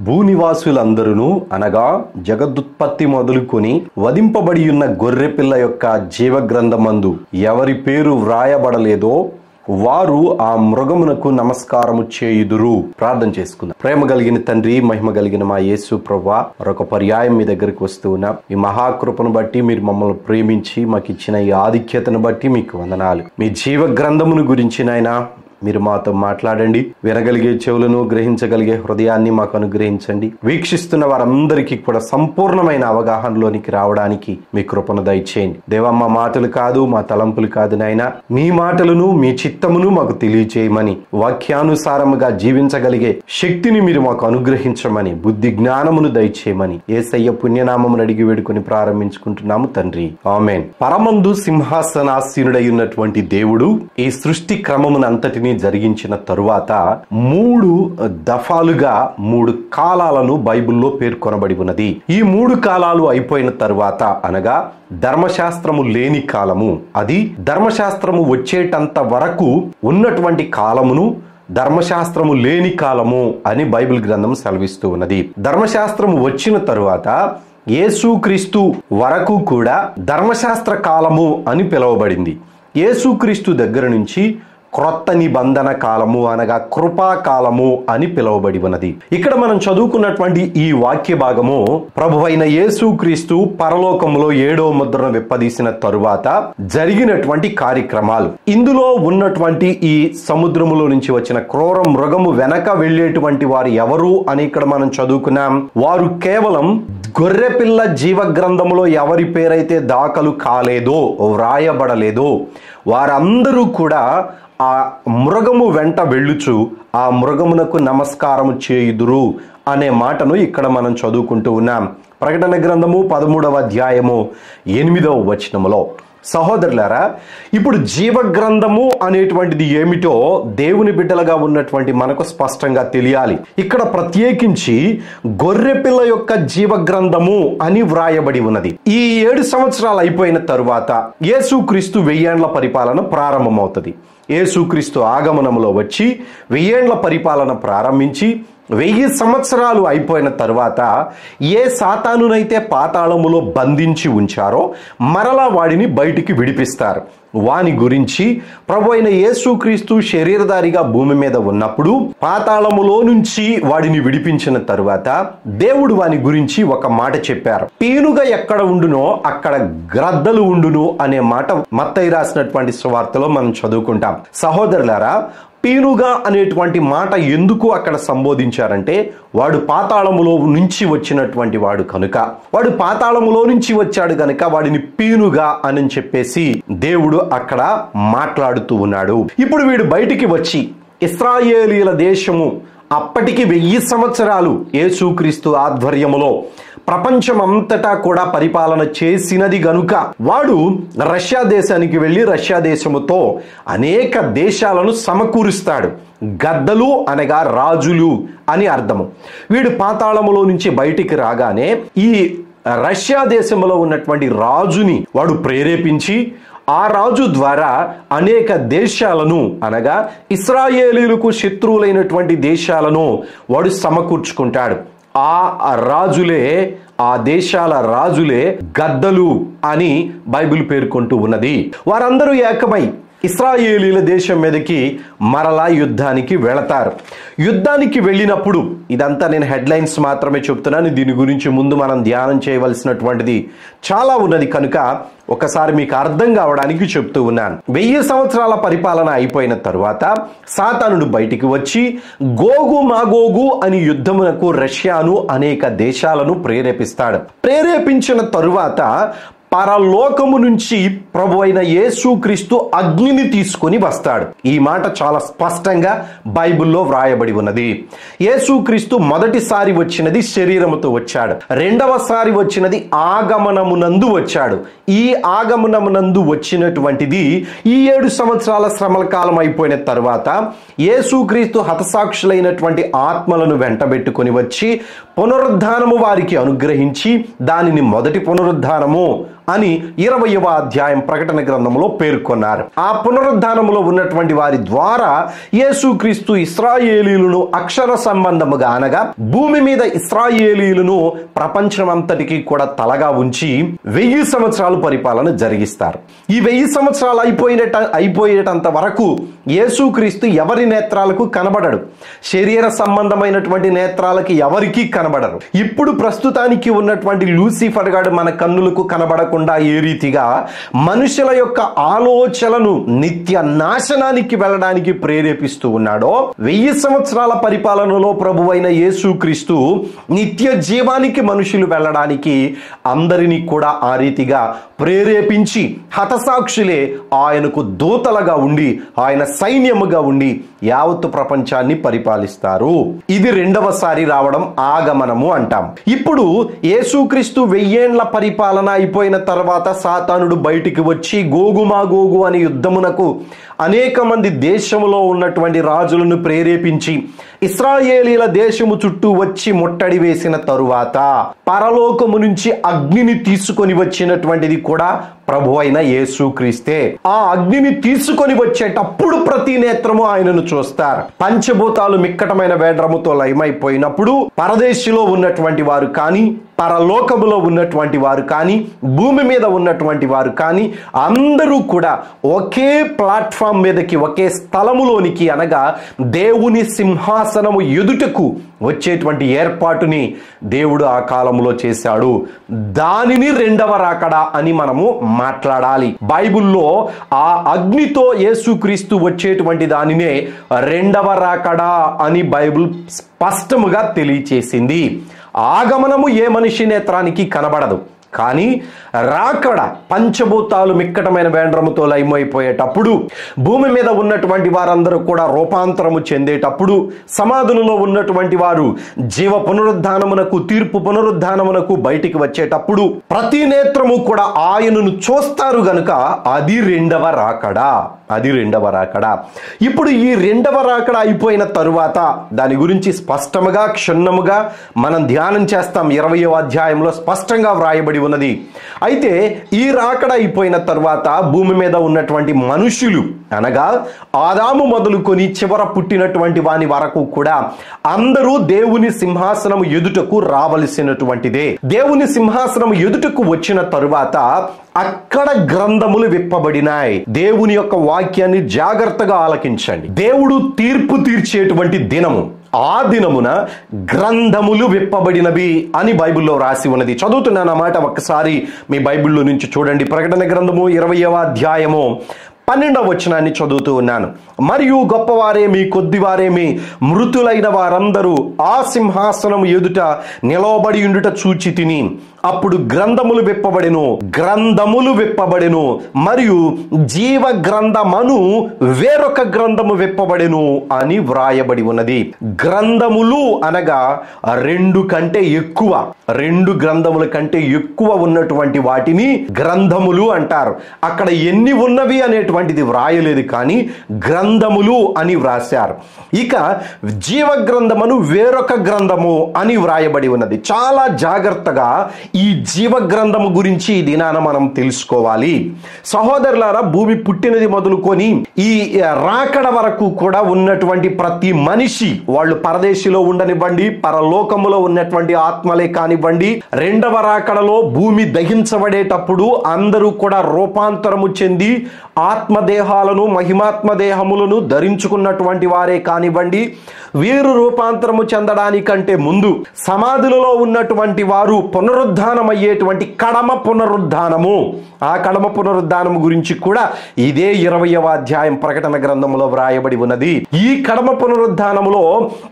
భూనివాసులందరూ అనగా జగదుత్పత్తి మొదలుకొని వధింపబడి ఉన్న గొర్రెపిల్ల యొక్క జీవగ్రంథమందు ఎవరి పేరు వ్రాయబడలేదో వారు ఆ మృగమునకు నమస్కారము చేయుదురు. ప్రార్థన చేసుకుందాం. ప్రేమ కలిగిన తండ్రి, మహిమ కలిగిన మా యేసు ప్రభువా, మరొక పర్యాయం మీ దగ్గరికి వస్తూ ఉన్నాం. ఈ మహాకృపను బట్టి మీరు మమ్మల్ని ప్రేమించి మాకు ఇచ్చిన ఈ ఆధిక్యతను బట్టి మీకు వందనాలు. మీ జీవ గ్రంథమును గురించి నాయనా మీరు మాతో మాట్లాడండి. వినగలిగే చెవులను, గ్రహించగలిగే హృదయాన్ని మాకు అనుగ్రహించండి. వీక్షిస్తున్న వారందరికీ కూడా సంపూర్ణమైన అవగాహనలోనికి రావడానికి మీ కృపను దయచేయండి. దేవా, మా మాటలు కాదు, మా తలంపులు కాదు నాయనా, మీ మాటలను, మీ చిత్తమును మాకు తెలియచేయమని, వాక్యానుసారముగా జీవించగలిగే శక్తిని మీరు మాకు అనుగ్రహించమని, బుద్ధి జ్ఞానమును దయచేయమని యేసయ్య పుణ్యనామమును అడిగి వేడుకొని ప్రారంభించుకుంటున్నాము తండ్రి, ఆమేన్. పరమందు సింహాసనాసీనుడై ఉన్నటువంటి దేవుడు ఈ సృష్టి క్రమమునంతటిని జరిగించిన తరువాత 3 దఫాలుగా 3 కాలాలను బైబిల్లో పేర్కొనబడి ఉన్నది. ఈ 3 కాలాలు అయిపోయిన తరువాత అనగా ధర్మశాస్త్రము లేని కాలము, అది ధర్మశాస్త్రము వచ్చేటంత వరకు ఉన్నటువంటి కాలమును ధర్మశాస్త్రము లేని కాలము అని బైబిల్ గ్రంథం సెలవిస్తూ ఉన్నది. ధర్మశాస్త్రము వచ్చిన తరువాత యేసుక్రీస్తు వరకు కూడా ధర్మశాస్త్ర కాలము అని పిలువబడింది. యేసుక్రీస్తు దగ్గర నుంచి క్రొత్త నిబంధన కాలము అనగా కృపాకాలము అని పిలువబడి ఉన్నది. ఇక్కడ మనం చదువుకున్నటువంటి ఈ వాక్య భాగము ప్రభువైన యేసుక్రీస్తు పరలోకములో 7వ ముద్రను విప్పదీసిన తరువాత జరిగినటువంటి కార్యక్రమాలు. ఇందులో ఉన్నటువంటి ఈ సముద్రములో నుంచి వచ్చిన క్రూర మృగము వెనక వెళ్ళేటువంటి వారు ఎవరు అని ఇక్కడ మనం చదువుకున్నాం. వారు కేవలం గొర్రెపిల్ల జీవ గ్రంథములో ఎవరి పేరైతే దాఖలు కాలేదో, వ్రాయబడలేదో వారందరూ కూడా ఆ మృగము వెంట వెళ్ళుచు ఆ మృగమునకు నమస్కారము చేయుదురు అనే మాటను ఇక్కడ మనం చదువుకుంటూ ఉన్నాం. ప్రకటన గ్రంథము 13వ అధ్యాయము 8వ వచనములో. సహోదరులారా, ఇప్పుడు జీవ గ్రంథము అనేటువంటిది ఏమిటో దేవుని బిడ్డలుగా ఉన్నటువంటి మనకు స్పష్టంగా తెలియాలి. ఇక్కడ ప్రత్యేకించి గొర్రెపిల్ల యొక్క జీవ గ్రంథము అని వ్రాయబడి ఉన్నది. ఈ 7 సంవత్సరాలు అయిపోయిన తరువాత యేసుక్రీస్తు 1000 ఏండ్ల పరిపాలన ప్రారంభమవుతుంది. యేసుక్రీస్తు ఆగమనములో వచ్చి 1000 ఏండ్ల పరిపాలన ప్రారంభించి 1000 సంవత్సరాలు అయిపోయిన తరువాత ఏ సాతానునైతే పాతాళములో బంధించి ఉంచారో మరలా వాడిని బయటికి విడిపిస్తారు. వాని గురించి ప్రభువైన యేసుక్రీస్తు శరీరధారిగా భూమి మీద ఉన్నప్పుడు పాతాళములో నుంచి వాడిని విడిపించిన తరువాత దేవుడు వాని గురించి ఒక మాట చెప్పారు. పీనుగ ఎక్కడ ఉండునో అక్కడ గ్రద్దలు ఉండును అనే మాట మత్తయి రాసినటువంటి సువార్తలో మనం చదువుకుంటాం. సహోదరులారా, పీనుగా అనేటువంటి మాట ఎందుకు అక్కడ సంబోధించారంటే వాడు పాతాళములో నుంచి వచ్చినటువంటి వాడు కనుక, వాడు పాతాళములో నుంచి వచ్చాడు కనుక వాడిని పీనుగా అని చెప్పేసి దేవుడు అక్కడ మాట్లాడుతూ ఉన్నాడు. ఇప్పుడు వీడు బయటికి వచ్చి ఇశ్రాయేలీయుల దేశము అప్పటికి 1000 సంవత్సరాలు యేసుక్రీస్తు ఆధ్వర్యములో ప్రపంచమంతటా కూడా పరిపాలన చేసినది గనుక వాడు రష్యా దేశానికి వెళ్ళి రష్యా దేశముతో అనేక దేశాలను సమకూరుస్తాడు. గద్దలు అనగా రాజులు అని అర్థము. వీడు పాతాళములో నుంచి బయటికి రాగానే ఈ రష్యా దేశంలో ఉన్నటువంటి రాజుని వాడు ప్రేరేపించి ఆ రాజు ద్వారా అనేక దేశాలను అనగా ఇశ్రాయేలీయులకు శత్రువులైనటువంటి దేశాలను వాడు సమకూర్చుకుంటాడు. ఆ రాజులే, ఆ దేశాల రాజులే గద్దలు అని బైబిల్ పేర్కొంటూ ఉన్నది. వారందరూ ఏకమై ఇశ్రాయేలీయుల దేశం మీదకి మరలా యుద్ధానికి వెళతారు. యుద్ధానికి వెళ్ళినప్పుడు, ఇదంతా నేను హెడ్లైన్స్ మాత్రమే చెప్తున్నాను, దీని గురించి ముందు మనం ధ్యానం చేయవలసినటువంటిది చాలా ఉన్నది కనుక ఒకసారి మీకు అర్థం కావడానికి చెప్తూ ఉన్నాను. 1000 సంవత్సరాల పరిపాలన అయిపోయిన తరువాత సాతానుడు బయటికి వచ్చి గోగు మాగోగు అని యుద్ధమునకు రష్యాను అనేక దేశాలను ప్రేరేపిస్తాడు. ప్రేరేపించిన తరువాత పరలోకము నుంచి ప్రభు అయిన యేసుక్రీస్తు అగ్నిని తీసుకొని వస్తాడు. ఈ మాట చాలా స్పష్టంగా బైబిల్లో వ్రాయబడి ఉన్నది. యేసుక్రీస్తు మొదటిసారి వచ్చినది శరీరముతో వచ్చాడు, రెండవసారి వచ్చినది ఆగమనమునందు వచ్చాడు. ఈ ఆగమనమునందు వచ్చినటువంటిది ఈ 7 సంవత్సరాల శ్రమల కాలం అయిపోయిన తరువాత యేసుక్రీస్తు హతసాక్షులైనటువంటి ఆత్మలను వెంటబెట్టుకొని వచ్చి పునరుద్ధానము వారికి అనుగ్రహించి దానిని మొదటి పునరుద్ధానము అని 20వ అధ్యాయం ప్రకటన గ్రంథంలో పేర్కొన్నారు. ఆ పునరుద్ధానములో ఉన్నటువంటి వారి ద్వారా యేసుక్రీస్తు ఇశ్రాయేలీయులను అక్షర సంబంధముగా అనగా భూమి మీద ఇశ్రాయేలీయులను ప్రపంచమంతటికి కూడా తలగా ఉంచి 1000 సంవత్సరాలు పరిపాలన జరిగిస్తారు. ఈ 1000 సంవత్సరాలు అయిపోయేటంత వరకు యేసుక్రీస్తు ఎవరి నేత్రాలకు కనబడడు. శరీర సంబంధమైనటువంటి నేత్రాలకి ఎవరికీ కనబడరు. ఇప్పుడు ప్రస్తుతానికి ఉన్నటువంటి లూసిఫర్ గాడు మన కన్నులకు కనబడకుండా ఏ రీతిగా మనుషుల యొక్క ఆలోచనలను నిత్య నాశనానికి వెళ్ళడానికి ప్రేరేపిస్తూ ఉన్నాడో, 1000 సంవత్సరాల పరిపాలనలో ప్రభువైన యేసుక్రీస్తు నిత్య జీవానికి మనుషులు వెళ్ళడానికి అందరినీ కూడా ఆ రీతిగా ప్రేరేపించి హతసాక్షులే ఆయనకు దూతలుగా ఉండి ఆయన సైన్యముగా ఉండి యావత్తు ప్రపంచాన్ని పరిపాలిస్తారు. ఇది రెండవసారి రావడం ఆగమనము అంటాం. ఇప్పుడు యేసుక్రీస్తు 1000 ఏండ్ల పరిపాలన అయిపోయిన తర్వాత సాతానుడు బయటికి వచ్చి గోగుమాగోగు అనే యుద్ధమునకు అనేక మంది దేశంలో ఉన్నటువంటి రాజులను ప్రేరేపించి ఇశ్రాయేలీల దేశము చుట్టూ వచ్చి ముట్టడి వేసిన తరువాత పరలోకము నుంచి అగ్నిని తీసుకొని వచ్చినటువంటిది కూడా ప్రభు అయిన యేసుక్రీస్తే. ఆ అగ్నిని తీసుకొని వచ్చేటప్పుడు ప్రతి నేత్రము ఆయనను చూస్తారు. పంచభూతాలు మిక్కటమైన వేడ్రముతో లయమైపోయినప్పుడు పరదేశిలో ఉన్నటువంటి వారు కానీ, పరలోకములో ఉన్నటువంటి వారు కానీ, భూమి మీద ఉన్నటువంటి వారు కానీ అందరూ కూడా ఒకే ప్లాట్ఫామ్ మీదకి, ఒకే స్థలములోనికి అనగా దేవుని సింహాసనము ఎదుటకు వచ్చేటువంటి ఏర్పాటుని దేవుడు ఆ కాలంలో చేశాడు. దానిని రెండవ రాకడ అని మనము మాట్లాడాలి. బైబిల్లో ఆ అగ్నితో యేసుక్రీస్తు వచ్చేటువంటి దానినే రెండవ రాకడ అని బైబిల్ స్పష్టముగా తెలియచేసింది. ఆగమనము ఏ మనిషి నేత్రానికి కనబడదు, కానీ రాకడ పంచభూతాలు మిక్కటమైన వేండ్రముతో లయమైపోయేటప్పుడు, భూమి మీద ఉన్నటువంటి వారందరూ కూడా రూపాంతరము చెందేటప్పుడు, సమాధులలో ఉన్నటువంటి వారు జీవ పునరుద్ధానమునకు, తీర్పు పునరుద్ధానమునకు బయటికి వచ్చేటప్పుడు ప్రతి నేత్రము కూడా ఆయనను చూస్తారు గనుక అది రెండవ రాకడ. అది రెండవ రాకడ. ఇప్పుడు ఈ రెండవ రాకడ అయిపోయిన తరువాత దాని గురించి స్పష్టముగా క్షుణ్ణముగా మనం ధ్యానం చేస్తాం. 20వ అధ్యాయంలో స్పష్టంగా వ్రాయబడి ఉన్నది. అయితే ఈ రాకడ అయిపోయిన తరువాత భూమి మీద ఉన్నటువంటి మనుషులు అనగా ఆదాము మొదలుకొని చివర పుట్టినటువంటి వాని వరకు కూడా అందరూ దేవుని సింహాసనం ఎదుటకు రావలసినటువంటిదే. దేవుని సింహాసనం ఎదుటకు వచ్చిన తరువాత అక్కడ గ్రంథములు విప్పబడినాయి. దేవుని యొక్క వాక్యాన్ని జాగ్రత్తగా ఆలకించండి. దేవుడు తీర్పు తీర్చేటువంటి దినము, ఆ దినమున గ్రంథములు విప్పబడినవి అని బైబిల్లో రాసి ఉన్నది. చదువుతున్నాను ఆ మాట ఒక్కసారి మీ బైబిల్లో నుంచి చూడండి. ప్రకటన గ్రంథము 20వ అధ్యాయము 12వ వచనాన్ని చదువుతూ ఉన్నాను. మరియు గొప్పవారేమి కొద్దివారేమి మృతులైన వారందరూ ఆ సింహాసనం ఎదుట నిలవబడి ఉండుట చూచి తిని, అప్పుడు గ్రంథములు విప్పబడెను మరియు జీవ గ్రంథమను వేరొక గ్రంథము విప్పబడెను అని వ్రాయబడి ఉన్నది. గ్రంథములు అనగా 2 కంటే ఎక్కువ, 2 గ్రంథముల కంటే ఎక్కువ ఉన్నటువంటి వాటిని గ్రంథములు అంటారు. అక్కడ ఎన్ని ఉన్నవి అనేటువంటిది వ్రాయలేదు, కానీ గ్రంథములు అని వ్రాశారు. ఇక జీవ గ్రంథమును వేరొక గ్రంథము అని వ్రాయబడి ఉన్నది. చాలా జాగ్రత్తగా ఈ జీవ గ్రంథము గురించి ఈ దినాన మనం తెలుసుకోవాలి. సహోదరులారా, భూమి పుట్టినది మొదలుకొని ఈ రాకడ వరకు కూడా ఉన్నటువంటి ప్రతి మనిషి, వాళ్ళు పరదేశిలో ఉండనివ్వండి, పరలోకములో ఉన్నటువంటి ఆత్మలే కానివ్వండి, రెండవ రాకడలో భూమి దహించబడేటప్పుడు అందరూ కూడా రూపాంతరము చెంది ఆత్మదేహాలను, మహిమాత్మ దేహములను ధరించుకున్నటువంటి వారే కానివ్వండి, వీరు రూపాంతరము చెందడానికంటే ముందు సమాధులలో ఉన్నటువంటి వారు పునరుద్ధానమయ్యేటువంటి కడమ పునరుద్ధానము, ఆ కడమ పునరుద్ధానము గురించి కూడా ఇదే 20వ అధ్యాయం ప్రకటన గ్రంథంలో వ్రాయబడి ఉన్నది. ఈ కడమ పునరుద్ధానములో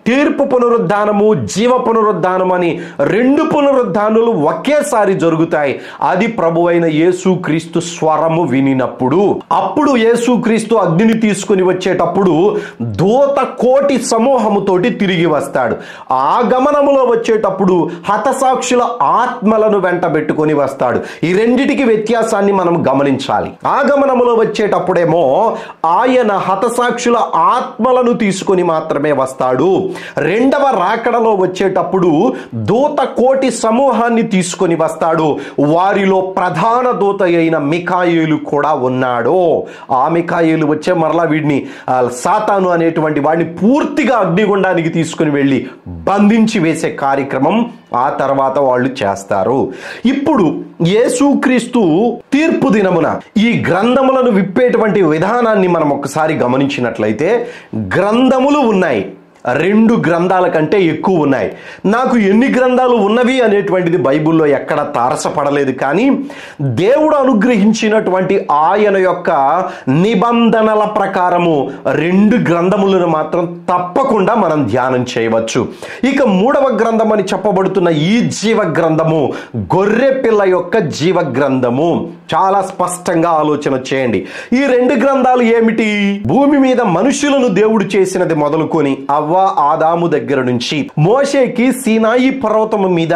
తీర్పు పునరుద్ధానము, జీవ పునరుద్ధానం అని 2 పునరుద్ధానాలు ఒకేసారి జరుగుతాయి. అది ప్రభువైన యేసుక్రీస్తు స్వరము వినినప్పుడు. అప్పుడు యేసుక్రీస్తు అగ్నిని తీసుకుని వచ్చేటప్పుడు దూత కోటి సమూహముతోటి తిరిగి వస్తాడు. ఆ గమనములో వచ్చేటప్పుడు హతసాక్షుల ఆత్మ ఆత్మలను వెంటబెట్టుకొని వస్తాడు. ఈ రెండిటికి వ్యత్యాసాన్ని మనం గమనించాలి. ఆగమనములో వచ్చేటప్పుడేమో ఆయన హతసాక్షుల ఆత్మలను తీసుకొని మాత్రమే వస్తాడు. రెండవ రాకడలో వచ్చేటప్పుడు దూత కోటి సమూహాన్ని తీసుకొని వస్తాడు. వారిలో ప్రధాన దూత అయిన మిఖాయేలు కూడా ఉన్నాడు. ఆ మిఖాయేలు వచ్చే మరలా వీడిని సాతాను అనేటువంటి వాడిని పూర్తిగా అగ్నిగుండానికి తీసుకుని వెళ్ళి బంధించి వేసే కార్యక్రమం ఆ తర్వాత వాళ్ళు చేస్తారు. ఇప్పుడు యేసుక్రీస్తు తీర్పు దినమున ఈ గ్రంథములను విప్పేటువంటి విధానాన్ని మనం ఒకసారి గమనించినట్లయితే, గ్రంథములు ఉన్నాయి, 2 గ్రంథాల కంటే ఎక్కువ ఉన్నాయి. నాకు ఎన్ని గ్రంథాలు ఉన్నవి అనేటువంటిది బైబిల్లో ఎక్కడ తారసపడలేదు. కానీ దేవుడు అనుగ్రహించినటువంటి ఆయన యొక్క నిబంధనల ప్రకారము 2 గ్రంథములను మాత్రం తప్పకుండా మనం ధ్యానం చేయవచ్చు. ఇక 3వ గ్రంథం అని చెప్పబడుతున్న ఈ జీవ గ్రంథము గొర్రె పిల్ల యొక్క జీవ గ్రంథము. చాలా స్పష్టంగా ఆలోచన చేయండి. ఈ 2 గ్రంథాలు ఏమిటి? భూమి మీద మనుషులను దేవుడు చేసినది మొదలుకొని అవ్వ ఆదాము దగ్గర నుంచి మోషేకి సీనాయి పర్వతము మీద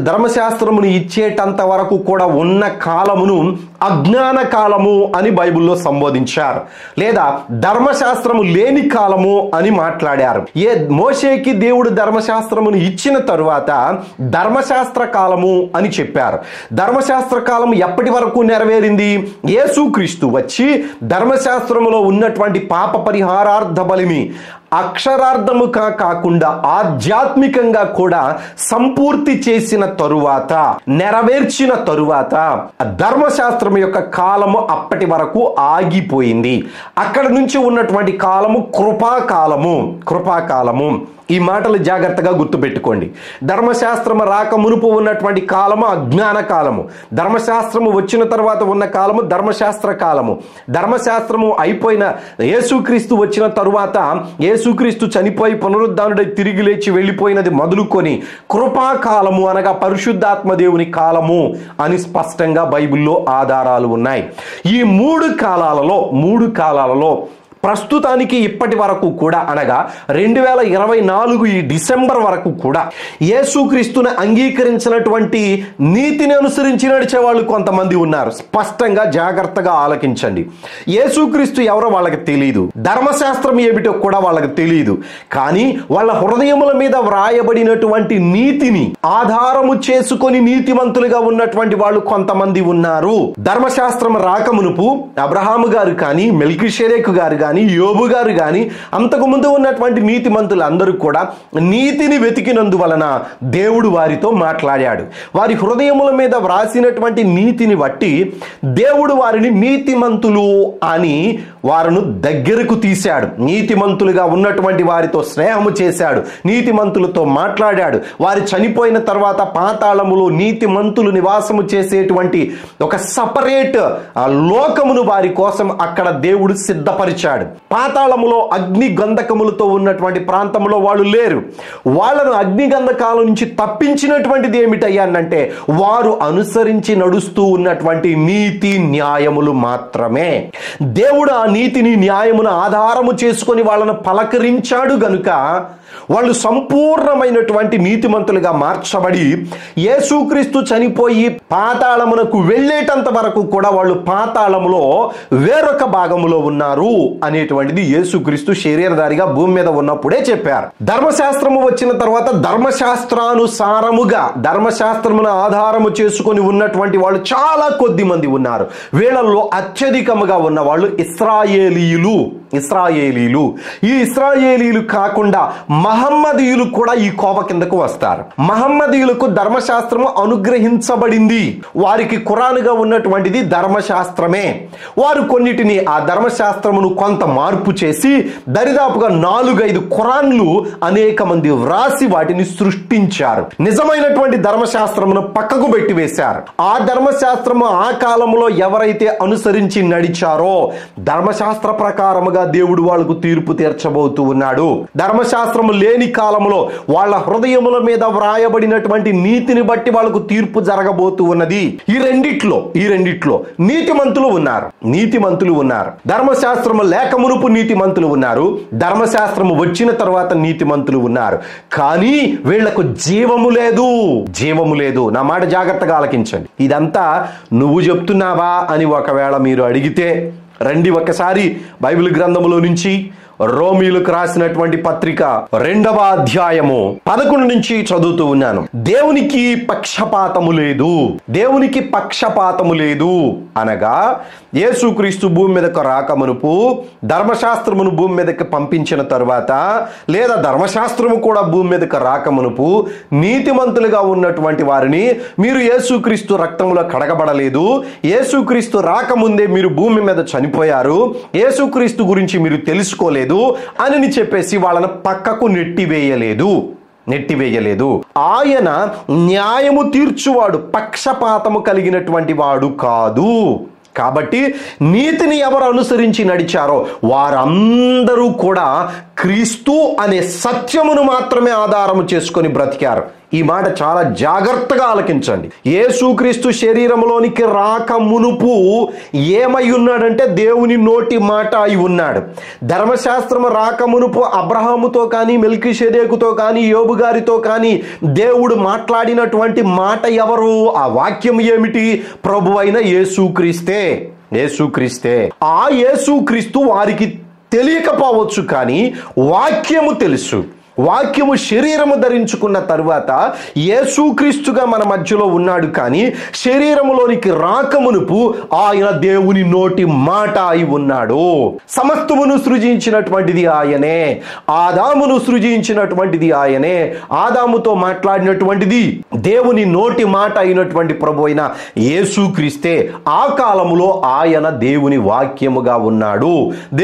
ధర్మశాస్త్రమును ఇచ్చేటంత వరకు కూడా ఉన్న కాలమును అజ్ఞాన కాలము అని బైబిల్లో సంబోధించారు, లేదా ధర్మశాస్త్రము లేని కాలము అని మాట్లాడారు. మోషేకి దేవుడు ధర్మశాస్త్రమును ఇచ్చిన తరువాత ధర్మశాస్త్ర కాలము అని చెప్పారు. ధర్మశాస్త్ర కాలం ఎప్పటి వరకు నెరవేరింది? యేసుక్రీస్తు వచ్చి ధర్మశాస్త్రములో ఉన్నటువంటి పాప పరిహారార్థ బలిని అక్షరార్థము కాకుండా ఆధ్యాత్మికంగా కూడా సంపూర్తి చేసిన తరువాత, నెరవేర్చిన తరువాత ధర్మశాస్త్రం యొక్క కాలము అప్పటి వరకు ఆగిపోయింది. అక్కడ నుంచి ఉన్నటువంటి కాలము కృపాకాలము. ఈ మాటలు జాగ్రత్తగా గుర్తుపెట్టుకోండి. ధర్మశాస్త్రము రాక మునుపు ఉన్నటువంటి కాలము అజ్ఞాన కాలము, ధర్మశాస్త్రము వచ్చిన తర్వాత ఉన్న కాలము ధర్మశాస్త్ర కాలము. ధర్మశాస్త్రము అయిపోయిన యేసుక్రీస్తు వచ్చిన తరువాత, యేసుక్రీస్తు చనిపోయి పునరుద్ధానుడై తిరిగి లేచి వెళ్ళిపోయినది మొదలుకొని కృపాకాలము అనగా పరిశుద్ధాత్మ దేవుని కాలము అని స్పష్టంగా బైబిల్లో ఆధారాలు ఉన్నాయి. ఈ 3 కాలాలలో ప్రస్తుతానికి ఇప్పటి వరకు కూడా అనగా 2024 ఈ డిసెంబర్ వరకు కూడా యేసుక్రీస్తుని అంగీకరించినటువంటి నీతిని అనుసరించి నడిచే వాళ్ళు కొంతమంది ఉన్నారు. స్పష్టంగా జాగ్రత్తగా ఆలకించండి. యేసుక్రీస్తు ఎవరో వాళ్ళకి తెలియదు, ధర్మశాస్త్రం ఏమిటో కూడా వాళ్ళకి తెలియదు. కానీ వాళ్ళ హృదయముల మీద వ్రాయబడినటువంటి నీతిని ఆధారము చేసుకొని నీతిమంతులుగా ఉన్నటువంటి వాళ్ళు కొంతమంది ఉన్నారు. ధర్మశాస్త్రం రాకమునుపు అబ్రహాము గారు కానీ, మెల్కీషెదెకు గారు కానీ, యోబు గారు కానీ, అంతకు ముందు ఉన్నటువంటి నీతిమంతులు అందరూ కూడా నీతిని వెతికినందువలన దేవుడు వారితో మాట్లాడాడు. వారి హృదయముల మీద వ్రాసినటువంటి నీతిని బట్టి దేవుడు వారిని నీతిమంతులు అని వారిని దగ్గరకు తీశాడు. నీతిమంతులుగా ఉన్నటువంటి వారితో స్నేహము చేశాడు, నీతిమంతులతో మాట్లాడాడు. వారు చనిపోయిన తర్వాత పాతాళములో నీతిమంతులు నివాసము చేసేటువంటి ఒక సపరేట్ లోకమును వారి కోసం అక్కడ దేవుడు సిద్ధపరిచాడు. పాతాళములో అగ్ని గంధకములతో ఉన్నటువంటి ప్రాంతంలో వాళ్ళు లేరు. వాళ్ళను అగ్ని గంధకాల నుంచి తప్పించినటువంటిది ఏమిటయ్యానంటే వారు అనుసరించి నడుస్తూ ఉన్నటువంటి నీతి న్యాయములు మాత్రమే. దేవుడు ఆ నీతిని న్యాయమును ఆధారము చేసుకొని వాళ్ళను పలకరించాడు గనుక వాళ్ళు సంపూర్ణమైనటువంటి నీతిమంతులుగా మార్చబడి యేసుక్రీస్తు చనిపోయి పాతాళమునకు వెళ్ళేటంత వరకు కూడా వాళ్ళు పాతాళములో వేరొక భాగములో ఉన్నారు అనేటువంటిది యేసుక్రీస్తు శరీరధారిగా భూమి మీద ఉన్నప్పుడే చెప్పారు. ధర్మశాస్త్రము వచ్చిన తర్వాత ధర్మశాస్త్రానుసారముగా ధర్మశాస్త్రమును ఆధారము చేసుకొని ఉన్నటువంటి వాళ్ళు చాలా కొద్ది మంది ఉన్నారు. వీళ్ళల్లో అత్యధికముగా ఉన్న వాళ్ళు ఇశ్రాయేలీయులు. ఈ ఇశ్రాయేలీయులు కాకుండా మహమ్మదీయులు కూడా ఈ కోవ కిందకు వస్తారు. మహమ్మదీయులకు ధర్మశాస్త్రము అనుగ్రహించబడింది. వారికి ఖురానుగా ఉన్నటువంటిది ధర్మశాస్త్రమే. వారు కొన్నిటిని ఆ ధర్మశాస్త్రమును కొంత మార్పు చేసి దరిదాపుగా 4-5 ఖురాన్లు అనేక మంది వ్రాసి వాటిని సృష్టించారు. నిజమైనటువంటి ధర్మశాస్త్రమును పక్కకు పెట్టి వేశారు. ఆ ధర్మశాస్త్రము ఆ కాలంలో ఎవరైతే అనుసరించి నడిచారో ధర్మశాస్త్ర ప్రకారముగా ప్రకారముగా దేవుడు వాళ్ళకు తీర్పు తీర్చబోతూ ఉన్నాడు. ధర్మశాస్త్రము లేని కాలంలో వాళ్ళ హృదయముల మీద వ్రాయబడినటువంటి నీతిని బట్టి వాళ్ళకు తీర్పు జరగబోతూ ఉన్నది. ఈ రెండిట్లో నీతిమంతులు ఉన్నారు. ధర్మశాస్త్రము లేక మునుపు నీతిమంతులు ఉన్నారు, ధర్మశాస్త్రము వచ్చిన తర్వాత నీతిమంతులు ఉన్నారు. కానీ వీళ్లకు జీవము లేదు. నా మాట జాగ్రత్తగా ఆలకించండి. ఇదంతా నువ్వు చెప్తున్నావా అని ఒకవేళ మీరు అడిగితే రండి ఒకసారి బైబిల్ గ్రంథములో నుంచి రోమీయులకు రాసినటువంటి పత్రిక 2వ అధ్యాయము 11 నుంచి చదువుతూ ఉన్నాను. దేవునికి పక్షపాతము లేదు అనగా యేసుక్రీస్తు భూమి మీదకు రాకమునుపు ధర్మశాస్త్రమును భూమి మీదకి పంపించిన తరువాత, లేదా ధర్మశాస్త్రము కూడా భూమి మీదకు రాకమునుపు నీతిమంతులుగా ఉన్నటువంటి వారిని మీరు యేసుక్రీస్తు రక్తములో కడగబడలేదు, యేసుక్రీస్తు రాకముందే మీరు భూమి మీద చనిపోయారు, యేసుక్రీస్తు గురించి మీరు తెలుసుకోలేదు అని చెప్పేసి వాళ్ళను పక్కకు నెట్టివేయలేదు. ఆయన న్యాయము తీర్చువాడు, పక్షపాతము కలిగినటువంటి వాడు కాదు. కాబట్టి నీతిని ఎవరు అనుసరించి నడిచారో వారందరూ కూడా క్రీస్తు అనే సత్యమును మాత్రమే ఆధారము చేసుకొని బ్రతికారు. ఈ మాట చాలా జాగ్రత్తగా ఆలకించండి. యేసుక్రీస్తు శరీరంలోనికి రాక మునుపు ఏమై ఉన్నాడంటే దేవుని నోటి మాట అయి ఉన్నాడు. ధర్మశాస్త్రము రాక మునుపు అబ్రహాముతో కానీ, మెల్కీషెదెకుతో కానీ, యోబు గారితో కానీ దేవుడు మాట్లాడినటువంటి మాట ఎవరు? ఆ వాక్యం ఏమిటి? ప్రభువైన యేసుక్రీస్తే. ఆ యేసుక్రీస్తు వారికి తెలియకపోవచ్చు, కానీ వాక్యము తెలుసు. వాక్యము శరీరము ధరించుకున్న తరువాత యేసుక్రీస్తుగా మన మధ్యలో ఉన్నాడు. కానీ శరీరములోనికి రాకమునుపు ఆయన దేవుని నోటి మాట అయి ఉన్నాడు. సమస్తమును సృజించినటువంటిది ఆయనే, ఆదామును సృజించినటువంటిది ఆయనే, ఆదాముతో మాట్లాడినటువంటిది దేవుని నోటి మాట అయినటువంటి ప్రభు అయిన యేసుక్రీస్తే. ఆ కాలములో ఆయన దేవుని వాక్యముగా ఉన్నాడు,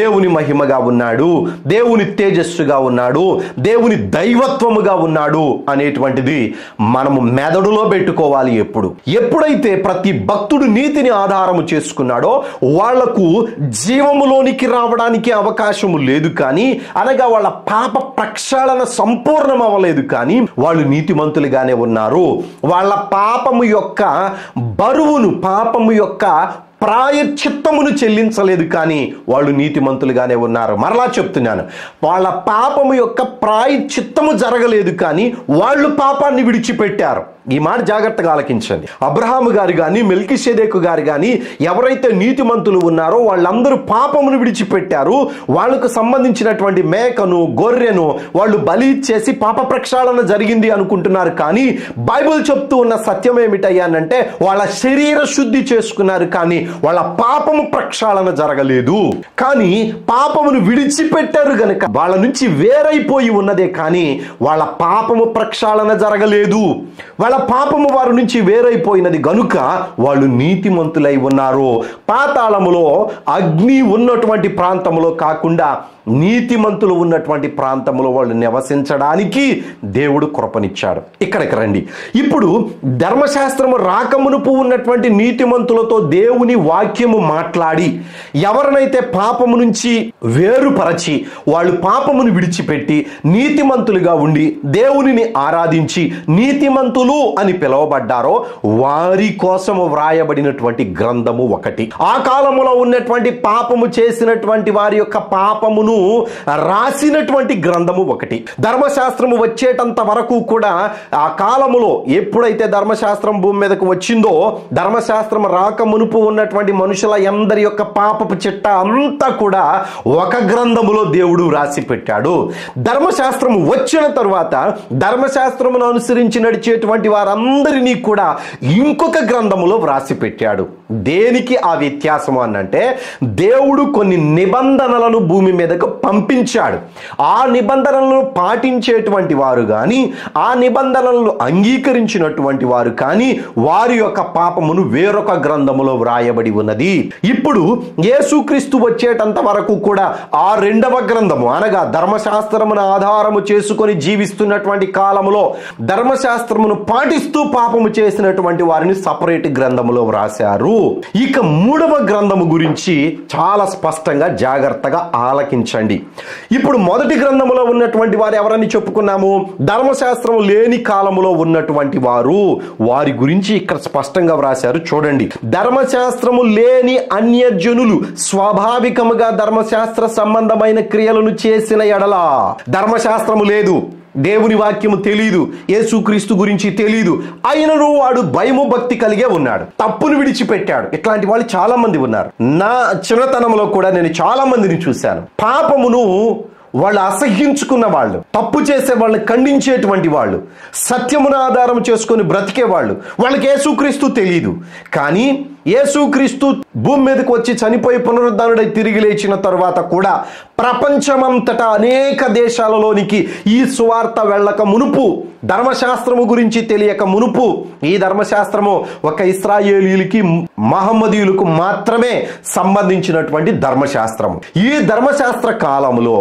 దేవుని మహిమగా ఉన్నాడు, దేవుని తేజస్సుగా ఉన్నాడు, దేవుని దైవత్వముగా ఉన్నాడు అనేటువంటిది మనము మెదడులో పెట్టుకోవాలి. ఎప్పుడైతే ప్రతి భక్తుడు నీతిని ఆధారము చేసుకున్నాడో వాళ్లకు జీవములోనికి రావడానికి అవకాశము లేదు. కానీ అనగా వాళ్ళ పాప ప్రక్షాళన సంపూర్ణం అవ్వలేదు, కానీ వాళ్ళు నీతిమంతులుగానే ఉన్నారు. వాళ్ళ పాపము యొక్క బరువును, పాపము యొక్క ప్రాయశ్చిత్తమును చెల్లించలేదు, కానీ వాళ్ళు నీతిమంతులుగానే ఉన్నారు. మరలా చెప్తున్నాను, వాళ్ళ పాపము యొక్క ప్రాయశ్చిత్తము జరగలేదు, కానీ వాళ్ళు పాపాన్ని విడిచిపెట్టారు. ఈ మాట జాగ్రత్తగా ఆలకించండి. అబ్రహాము గారు కానీ, మెల్కీషెదెకు గారు కానీ ఎవరైతే నీతిమంతులు ఉన్నారో వాళ్ళందరూ పాపమును విడిచిపెట్టారు. వాళ్ళకు సంబంధించినటువంటి మేకను, గొర్రెను వాళ్ళు బలి ఇచ్చేసి పాప ప్రక్షాళన జరిగింది అనుకుంటున్నారు. కానీ బైబిల్ చెప్తూ ఉన్న సత్యం ఏమిటయ్యానంటే వాళ్ళ శరీర శుద్ధి చేసుకున్నారు, కానీ వాళ్ళ పాపము ప్రక్షాళన జరగలేదు. కానీ పాపమును విడిచిపెట్టారు గనుక వాళ్ళ నుంచి వేరైపోయి ఉన్నదే, కానీ వాళ్ళ పాపము ప్రక్షాళన జరగలేదు. వాళ్ళ పాపము వారి నుంచి వేరైపోయినది గనుక వాళ్ళు నీతిమంతులై ఉన్నారు. పాతాళములో అగ్ని ఉన్నటువంటి ప్రాంతంలో కాకుండా నీతిమంతులు ఉన్నటువంటి ప్రాంతంలో వాళ్ళు నివసించడానికి దేవుడు కృపనిచ్చాడు. ఇక్కడికి రండి. ఇప్పుడు ధర్మశాస్త్రము రాకమునుపు ఉన్నటువంటి నీతిమంతులతో దేవుని వాక్యము మాట్లాడి ఎవరినైతే పాపము నుంచి వేరుపరచి వాళ్ళు పాపమును విడిచిపెట్టి నీతిమంతులుగా ఉండి దేవునిని ఆరాధించి నీతిమంతులు అని పిలువబడ్డారో వారి కోసము వ్రాయబడినటువంటి గ్రంథము ఒకటి. ఆ కాలములో ఉన్నటువంటి పాపము చేసినటువంటి వారి యొక్క పాపమును రాసినటువంటి గ్రంథము ఒకటి. ధర్మశాస్త్రము వచ్చేటంత వరకు కూడా ఆ కాలములో ఎప్పుడైతే ధర్మశాస్త్రం భూమి మీదకు వచ్చిందో, ధర్మశాస్త్రం రాక మునుపు ఉన్నటువంటి మనుషుల అందరి యొక్క పాపపు చిట్ట అంతా కూడా ఒక గ్రంథములో దేవుడు రాసి పెట్టాడు. ధర్మశాస్త్రము వచ్చిన తరువాత ధర్మశాస్త్రమును అనుసరించి నడిచేటువంటి వారందరినీ కూడా ఇంకొక గ్రంథములో వ్రాసి పెట్టాడు. దేనికి ఆ వ్యత్యాసము అనంటే దేవుడు కొన్ని నిబంధనలను భూమి మీదకు మీదకు పంపించాడు. ఆ నిబంధనలను పాటించేటువంటి వారు కానీ, ఆ నిబంధనలను అంగీకరించినటువంటి వారు కానీ వారి యొక్క పాపమును వేరొక గ్రంథములో వ్రాయబడి ఉన్నది. ఇప్పుడు యేసుక్రీస్తు వచ్చేటంత వరకు కూడా ఆ రెండవ గ్రంథము అనగా ధర్మశాస్త్రమును ఆధారము చేసుకొని జీవిస్తున్నటువంటి కాలములో ధర్మశాస్త్రమును పాటిస్తూ పాపము చేసినటువంటి వారిని సపరేట్ గ్రంథములో వ్రాశారు. ఇక మూడవ గ్రంథము గురించి చాలా స్పష్టంగా జాగ్రత్తగా ఆలకించండి. ఇప్పుడు మొదటి గ్రంథములో ఉన్నటువంటి వారు ఎవరని చెప్పుకున్నాము? ధర్మశాస్త్రం లేని కాలములో ఉన్నటువంటి వారు. వారి గురించి ఇక్కడ స్పష్టంగా వ్రాశారు. చూడండి, ధర్మశాస్త్రము లేని అన్యజనులు స్వాభావికముగా ధర్మశాస్త్ర సంబంధమైన క్రియలను చేసిన ఎడల, ధర్మశాస్త్రము లేదు, దేవుని వాక్యము తెలీదు, యేసుక్రీస్తు గురించి తెలీదు, అయినను వాడు భయము భక్తి కలిగే ఉన్నాడు, తప్పును విడిచిపెట్టాడు. ఇట్లాంటి వాళ్ళు చాలా మంది ఉన్నారు. నా చిన్నతనంలో కూడా నేను చాలా మందిని చూశాను. పాపమును వాళ్ళు అసహ్యించుకున్న వాళ్ళు, తప్పు చేసే వాళ్ళని ఖండించేటువంటి వాళ్ళు, సత్యమును ఆధారం చేసుకొని బ్రతికే వాళ్ళు. వాళ్ళకి యేసుక్రీస్తు తెలియదు. కానీ యేసుక్రీస్తు భూమి మీదకి వచ్చి చనిపోయి పునరుద్ధానుడై తిరిగి లేచిన తర్వాత కూడా ప్రపంచమంతటా అనేక దేశాలలోనికి ఈ సువార్త వెళ్ళక మునుపు, ధర్మశాస్త్రము గురించి తెలియక మునుపు, ఈ ధర్మశాస్త్రము ఒక ఇశ్రాయేలీయులకి మహమ్మదీయులకు మాత్రమే సంబంధించినటువంటి ధర్మశాస్త్రము. ఈ ధర్మశాస్త్ర కాలంలో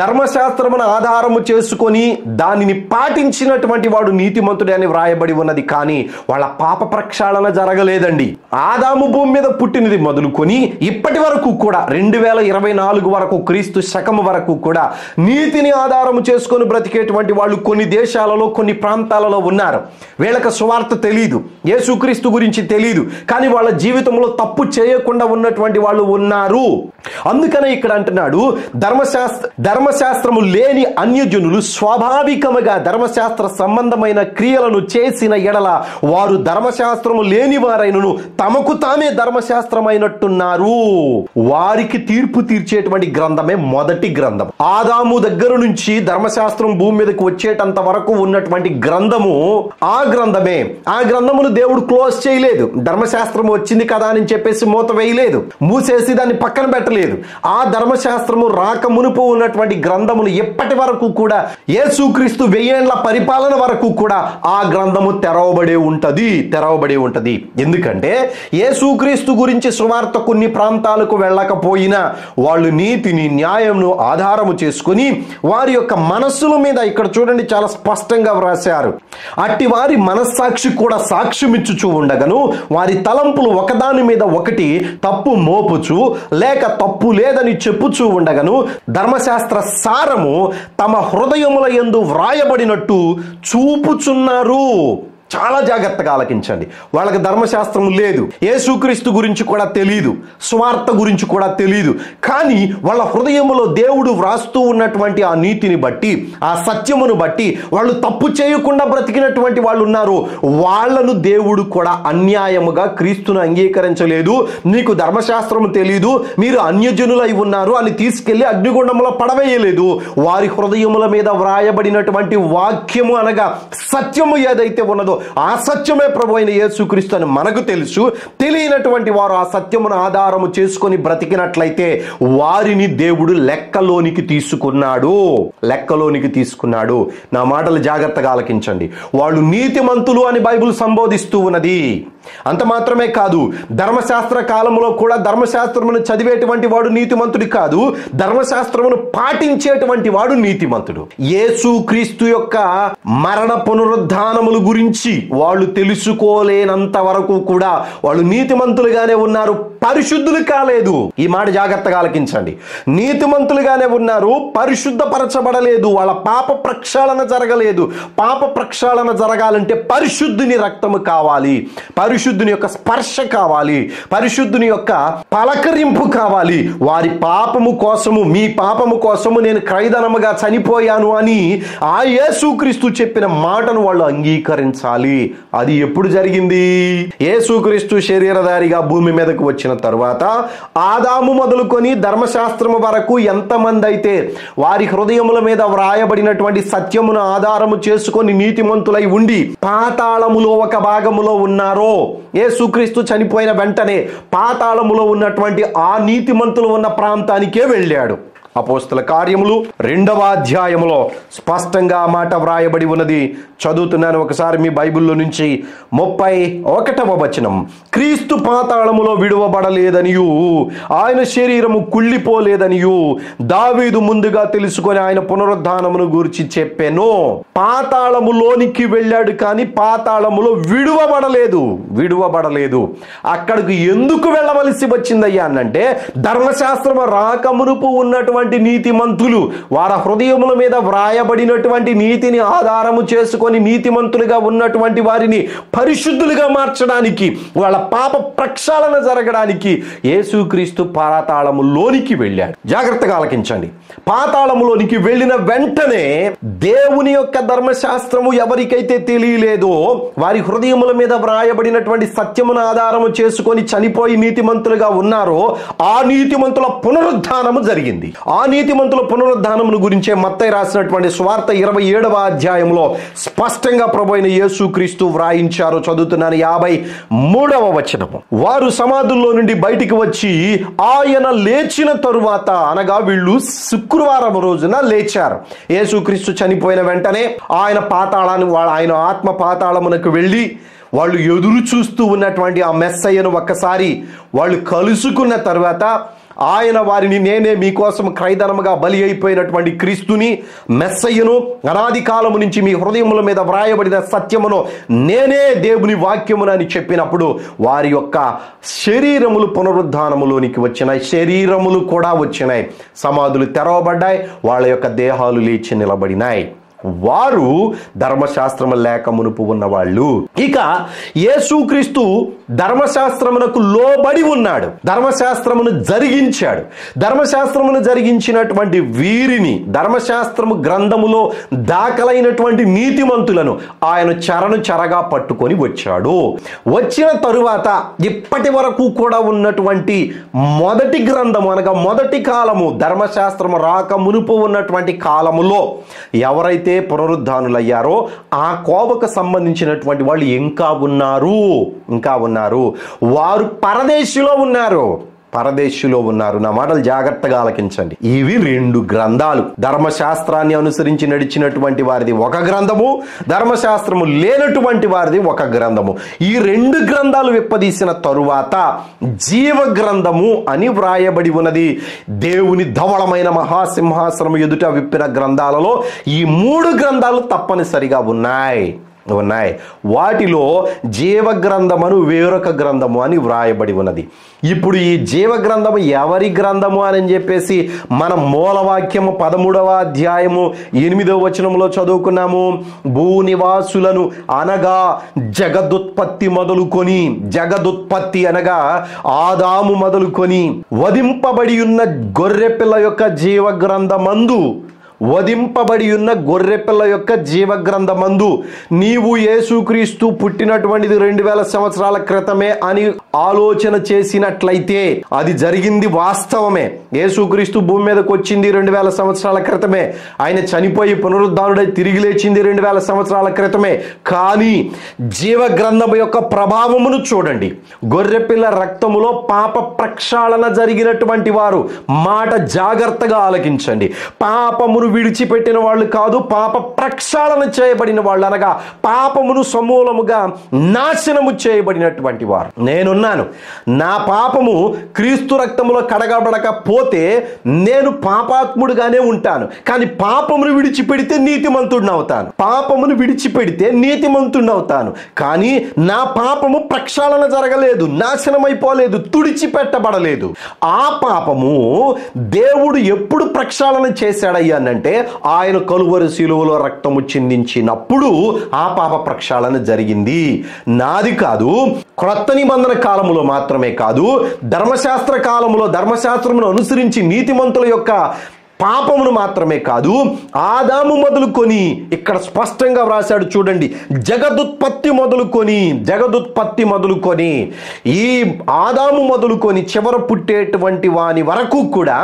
ధర్మశాస్త్రమును ఆధారము చేసుకొని దానిని పాటించినటువంటి వాడు నీతిమంతుడే అని వ్రాయబడి ఉన్నది. కానీ వాళ్ళ పాప ప్రక్షాళన జరగలేదండి. ఆదాము భూమి మీద పుట్టినది మొదలుకొని ఇప్పటి వరకు కూడా 2024 వరకు, క్రీస్తు శకము వరకు కూడా నీతిని ఆధారము చేసుకొని బ్రతికేటువంటి వాళ్ళు కొన్ని దేశాలలో, కొన్ని ప్రాంతాలలో ఉన్నారు. వీళ్ళకి సువార్త తెలీదు, యేసుక్రీస్తు గురించి తెలీదు, కానీ వాళ్ళ జీవితంలో తప్పు చేయకుండా ఉన్నటువంటి వాళ్ళు ఉన్నారు. అందుకనే ఇక్కడ అంటున్నాడు, ధర్మశాస్త్రము లేని అన్యజనులు స్వాభావికముగా ధర్మశాస్త్ర సంబంధమైన క్రియలను చేసిన ఎడల వారు ధర్మశాస్త్రము లేని వారైనను తమకు తామే ధర్మశాస్త్రమైనట్టున్నారు. వారికి తీర్పు తీర్చేటువంటి గ్రంథమే మొదటి గ్రంథం. ఆదాము దగ్గర నుంచి ధర్మశాస్త్రం భూమి మీదకి వచ్చేటంత వరకు ఉన్నటువంటి గ్రంథము ఆ గ్రంథమే. ఆ గ్రంథమును దేవుడు క్లోజ్ చేయలేదు. ధర్మశాస్త్రం వచ్చింది కదా అని చెప్పేసి మూత వేయలేదు, మూసేసి దాన్ని పక్కన పెట్టలేదు. ఆ ధర్మశాస్త్రము రాక మునుపు ఉన్నటువంటి గ్రంథములు ఎప్పటి వరకు కూడా, యేసుక్రీస్తు 1000 ఏళ్ల పరిపాలన వరకు కూడా ఆ గ్రంథము తెరవబడే ఉంటది. ఎందుకంటే యేసుక్రీస్తు గురించి సువార్త కొన్ని ప్రాంతాలకు వెళ్ళకపోయినా వాళ్ళు నీతిని, న్యాయంను ఆధారము చేసుకుని వారి యొక్క మనస్సుల మీద, ఇక్కడ చూడండి చాలా స్పష్టంగా వ్రాశారు, అట్టి వారి మనస్సాక్షి కూడా సాక్ష్యమిచ్చుచూ ఉండగను వారి తలంపులు ఒకదాని మీద ఒకటి తప్పు మోపుచు లేక తప్పు లేదని చెప్పుచూ ఉండగను ధర్మశాస్త్ర సారము తమ హృదయముల యందు వ్రాయబడినట్టు చూపుచున్నారు. చాలా జాగ్రత్తగా ఆలకించండి. వాళ్ళకి ధర్మశాస్త్రం లేదు, యేసుక్రీస్తు గురించి కూడా తెలియదు, స్వార్థ గురించి కూడా తెలియదు. కానీ వాళ్ళ హృదయములో దేవుడు వ్రాస్తూ ఉన్నటువంటి ఆ నీతిని బట్టి, ఆ సత్యమును బట్టి వాళ్ళు తప్పు చేయకుండా బ్రతికినటువంటి వాళ్ళు ఉన్నారు. వాళ్లను దేవుడు కూడా అన్యాయముగా క్రీస్తును అంగీకరించలేదు, నీకు ధర్మశాస్త్రము తెలియదు, మీరు అన్యజనులై ఉన్నారు అని తీసుకెళ్లి అగ్నిగుండంలో పడవేయలేదు. వారి హృదయముల మీద వ్రాయబడినటువంటి వాక్యము అనగా సత్యము ఏదైతే ఉన్నదో ఆ సత్యమే ప్రభు అయిన యేసుక్రీస్తు అని మనకు తెలుసు. తెలియనటువంటి వారు ఆ సత్యమును ఆధారము చేసుకొని బ్రతికినట్లయితే వారిని దేవుడు లెక్కలోనికి తీసుకున్నాడు. నా మాటలు జాగ్రత్తగా ఆలకించండి. వాళ్ళు నీతిమంతులు అని బైబిల్ సంబోధిస్తూ ఉన్నది. అంత మాత్రమే కాదు, ధర్మశాస్త్ర కాలంలో కూడా ధర్మశాస్త్రమును చదివేటువంటి వాడు నీతిమంతుడు కాదు, ధర్మశాస్త్రమును పాటించేటువంటి వాడు నీతిమంతుడు. యేసుక్రీస్తు యొక్క మరణ పునరుద్ధానముల గురించి వాళ్ళు తెలుసుకోలేనంత వరకు కూడా వాళ్ళు నీతిమంతులుగానే ఉన్నారు, పరిశుద్ధులు కాలేదు. ఈ మాట జాగ్రత్తగా ఆలకించండి. నీతిమంతులుగానే ఉన్నారు, పరిశుద్ధపరచబడలేదు, వాళ్ళ పాప ప్రక్షాళన జరగలేదు. పాప ప్రక్షాళన జరగాలంటే పరిశుద్ధుని రక్తము కావాలి, పరిశుద్ధుని యొక్క స్పర్శ కావాలి, పరిశుద్ధుని యొక్క పలకరింపు కావాలి. వారి పాపము కోసము, మీ పాపము కోసము నేను క్రైదనముగా చనిపోయాను అని ఆ యేసుక్రీస్తు చెప్పిన మాటను వాళ్ళు అంగీకరించాలి. అది ఎప్పుడు జరిగింది? యేసుక్రీస్తు శరీరధారిగా భూమి మీదకు వచ్చిన తరువాత ఆదాము మొదలుకొని ధర్మశాస్త్రము వరకు ఎంతమంది అయితే వారి హృదయముల మీద వ్రాయబడినటువంటి సత్యమును ఆధారము చేసుకొని నీతిమంతులై ఉండి పాతాళములో ఒక భాగములో ఉన్నారో, యేసుక్రీస్తు చనిపోయిన వెంటనే పాతాళములో ఉన్నటువంటి ఆ నీతిమంతులు ఉన్న ప్రాంతానికే వెళ్ళాడు. అపోస్తల కార్యములు 2వ అధ్యాయములో స్పష్టంగా మాట వ్రాయబడి ఉన్నది. చదువుతున్నాను ఒకసారి మీ బైబిల్లో నుంచి 31వ వచనం. క్రీస్తు పాతాళములో విడువబడలేదనియు ఆయన శరీరము కుళ్ళిపోలేదనియు దావీదు ముందుగా తెలుసుకొని ఆయన పునరుద్ధానమును గురించి చెప్పెను. పాతాళములోనికి వెళ్ళాడు కానీ పాతాళములో విడువబడలేదు. అక్కడికి ఎందుకు వెళ్ళవలసి వచ్చిందయ్యా అనంటే, ధర్మశాస్త్రము రాకమునుపు ఉన్నటువంటి నీతిమంతులు వారి హృదయముల మీద వ్రాయబడినటువంటి నీతిని ఆధారము చేసుకొని నీతిమంతులుగా ఉన్నటువంటి వారిని పరిశుద్ధులుగా మార్చడానికి, వాళ్ళ పాప ప్రక్షాళన జరగడానికి యేసుక్రీస్తు పాతాళములోనికి వెళ్ళాడు. జాగ్రత్తగా ఆలకించండి. పాతాళములోనికి వెళ్ళిన వెంటనే దేవుని యొక్క ధర్మశాస్త్రము ఎవరికైతే తెలియలేదో వారి హృదయముల మీద వ్రాయబడినటువంటి సత్యమును ఆధారము చేసుకొని చనిపోయి నీతిమంతులుగా ఉన్నారో ఆ నీతిమంతుల పునరుద్ధానము జరిగింది. ఆ నీతిమంతుల పునరుద్ధానమును గురించే మత్తయి రాసినటువంటి సువార్త 27వ అధ్యాయంలో స్పష్టంగా ప్రభువైన యేసుక్రీస్తు వ్రాయించారు. చదువుతున్నాను 53వ వచనము. వారు సమాధుల్లో నుండి బయటికి వచ్చి ఆయన లేచిన తరువాత, అనగా వీళ్ళు శుక్రవారం రోజున లేచారు. యేసుక్రీస్తు చనిపోయిన వెంటనే ఆయన ఆత్మ పాతాళమునకు వెళ్ళి వాళ్ళు ఎదురు చూస్తూ ఉన్నటువంటి ఆ మెస్సయ్యను ఒక్కసారి వాళ్ళు కలుసుకున్న తర్వాత ఆయన వారిని, నేనే మీకోసం క్రైదనముగా బలి అయిపోయినటువంటి క్రీస్తుని, మెస్సయ్యను, అనాది కాలము నుంచి మీ హృదయముల మీద వ్రాయబడిన సత్యమును, నేనే దేవుని వాక్యమును అని చెప్పినప్పుడు వారి యొక్క శరీరములు పునరుద్ధానములోనికి వచ్చినాయి. శరీరములు కూడా వచ్చినాయి. సమాధులు తెరవబడ్డాయి. వాళ్ళ యొక్క దేహాలు లేచి నిలబడినాయి. వారు ధర్మశాస్త్రము లేక మునుపు ఉన్నవాళ్ళు. ఇక యేసుక్రీస్తు ధర్మశాస్త్రమునకు లోబడి ఉన్నాడు. ధర్మశాస్త్రమును జరిగించాడు. ధర్మశాస్త్రమును జరిగించినటువంటి వీరిని, ధర్మశాస్త్రము గ్రంథములో దాఖలైనటువంటి నీతిమంతులను ఆయన చెరగా పట్టుకొని వచ్చాడు. వచ్చిన తరువాత ఇప్పటి వరకు కూడా ఉన్నటువంటి మొదటి గ్రంథము, అనగా మొదటి కాలము, ధర్మశాస్త్రము రాక మునుపు ఉన్నటువంటి కాలములో ఎవరైతే పునరుద్ధానులయ్యారో ఆ కోవకు సంబంధించినటువంటి వాళ్ళు ఇంకా ఉన్నారు. వారు పరదేశిలో ఉన్నారు. నా మాటలు జాగ్రత్తగా ఆలకించండి. ఇవి 2 గ్రంథాలు. ధర్మశాస్త్రాన్ని అనుసరించి నడిచినటువంటి వారిది ఒక గ్రంథము, ధర్మశాస్త్రము లేనటువంటి వారిది ఒక గ్రంథము. ఈ 2 గ్రంథాలు విప్పదీసిన తరువాత జీవ గ్రంథము అని వ్రాయబడి ఉన్నది. దేవుని ధవళమైన మహాసింహాసనము ఎదుట విప్పిన గ్రంథాలలో ఈ 3 గ్రంథాలు తప్పనిసరిగా ఉన్నాయి. వాటిలో జీవ గ్రంథమును వేరొక గ్రంథము అని వ్రాయబడి ఉన్నది. ఇప్పుడు ఈ జీవ గ్రంథము ఎవరి గ్రంథము అని చెప్పేసి మన మూలవాక్యము 13వ అధ్యాయము 8వ వచనంలో చదువుకున్నాము. భూనివాసులను అనగా జగదుత్పత్తి అనగా ఆదాము మొదలుకొని వధింపబడి ఉన్న గొర్రెపిల్ల యొక్క జీవ గ్రంథమందు జీవ గ్రంథమందు నీవు యేసుక్రీస్తు పుట్టినటువంటిది 2000 సంవత్సరాల క్రితమే అని ఆలోచన చేసినట్లయితే అది జరిగింది వాస్తవమే. యేసుక్రీస్తు భూమి మీదకి వచ్చింది 2000 సంవత్సరాల క్రితమే. ఆయన చనిపోయి పునరుద్ధానుడై తిరిగి లేచింది 2000 సంవత్సరాల క్రితమే. కానీ జీవ గ్రంథం యొక్క ప్రభావమును చూడండి. గొర్రెపిల్ల రక్తములో పాప ప్రక్షాళన జరిగినటువంటి వారు, మాట జాగ్రత్తగా ఆలకించండి, పాపమును విడిచిపెట్టిన వాళ్ళు కాదు, పాప ప్రక్షాళన చేయబడిన వాళ్ళు, అనగా పాపమును సమూలముగా నాశనము చేయబడినటువంటి వారు. నేనున్నాను. నా పాపము క్రీస్తు రక్తములో కడగబడకపోతే నేను పాపాత్ముడుగానే ఉంటాను. కానీ పాపమును విడిచిపెడితే నీతిమంతుడిని అవుతాను. కానీ నా పాపము ప్రక్షాళన జరగలేదు, నాశనమైపోలేదు, తుడిచిపెట్టబడలేదు. ఆ పాపము దేవుడు ఎప్పుడు ప్రక్షాళన చేశాడయ్యా అంటే ఆయన కలువరి శిలువలో రక్తము చిందించినప్పుడు ఆ పాప ప్రక్షాళన జరిగింది. నాది కాదు, క్రొత్త నిబంధన కాలములో మాత్రమే కాదు, ధర్మశాస్త్ర కాలములో ధర్మశాస్త్రమును అనుసరించి నీతిమంతుల యొక్క పాపమును మాత్రమే కాదు, ఆదాము మొదలుకొని ఇక్కడ స్పష్టంగా వ్రాశాడు చూడండి. జగదుత్పత్తి మొదలుకొని ఈ ఆదాము మొదలుకొని చివర పుట్టేటువంటి వాని వరకు కూడా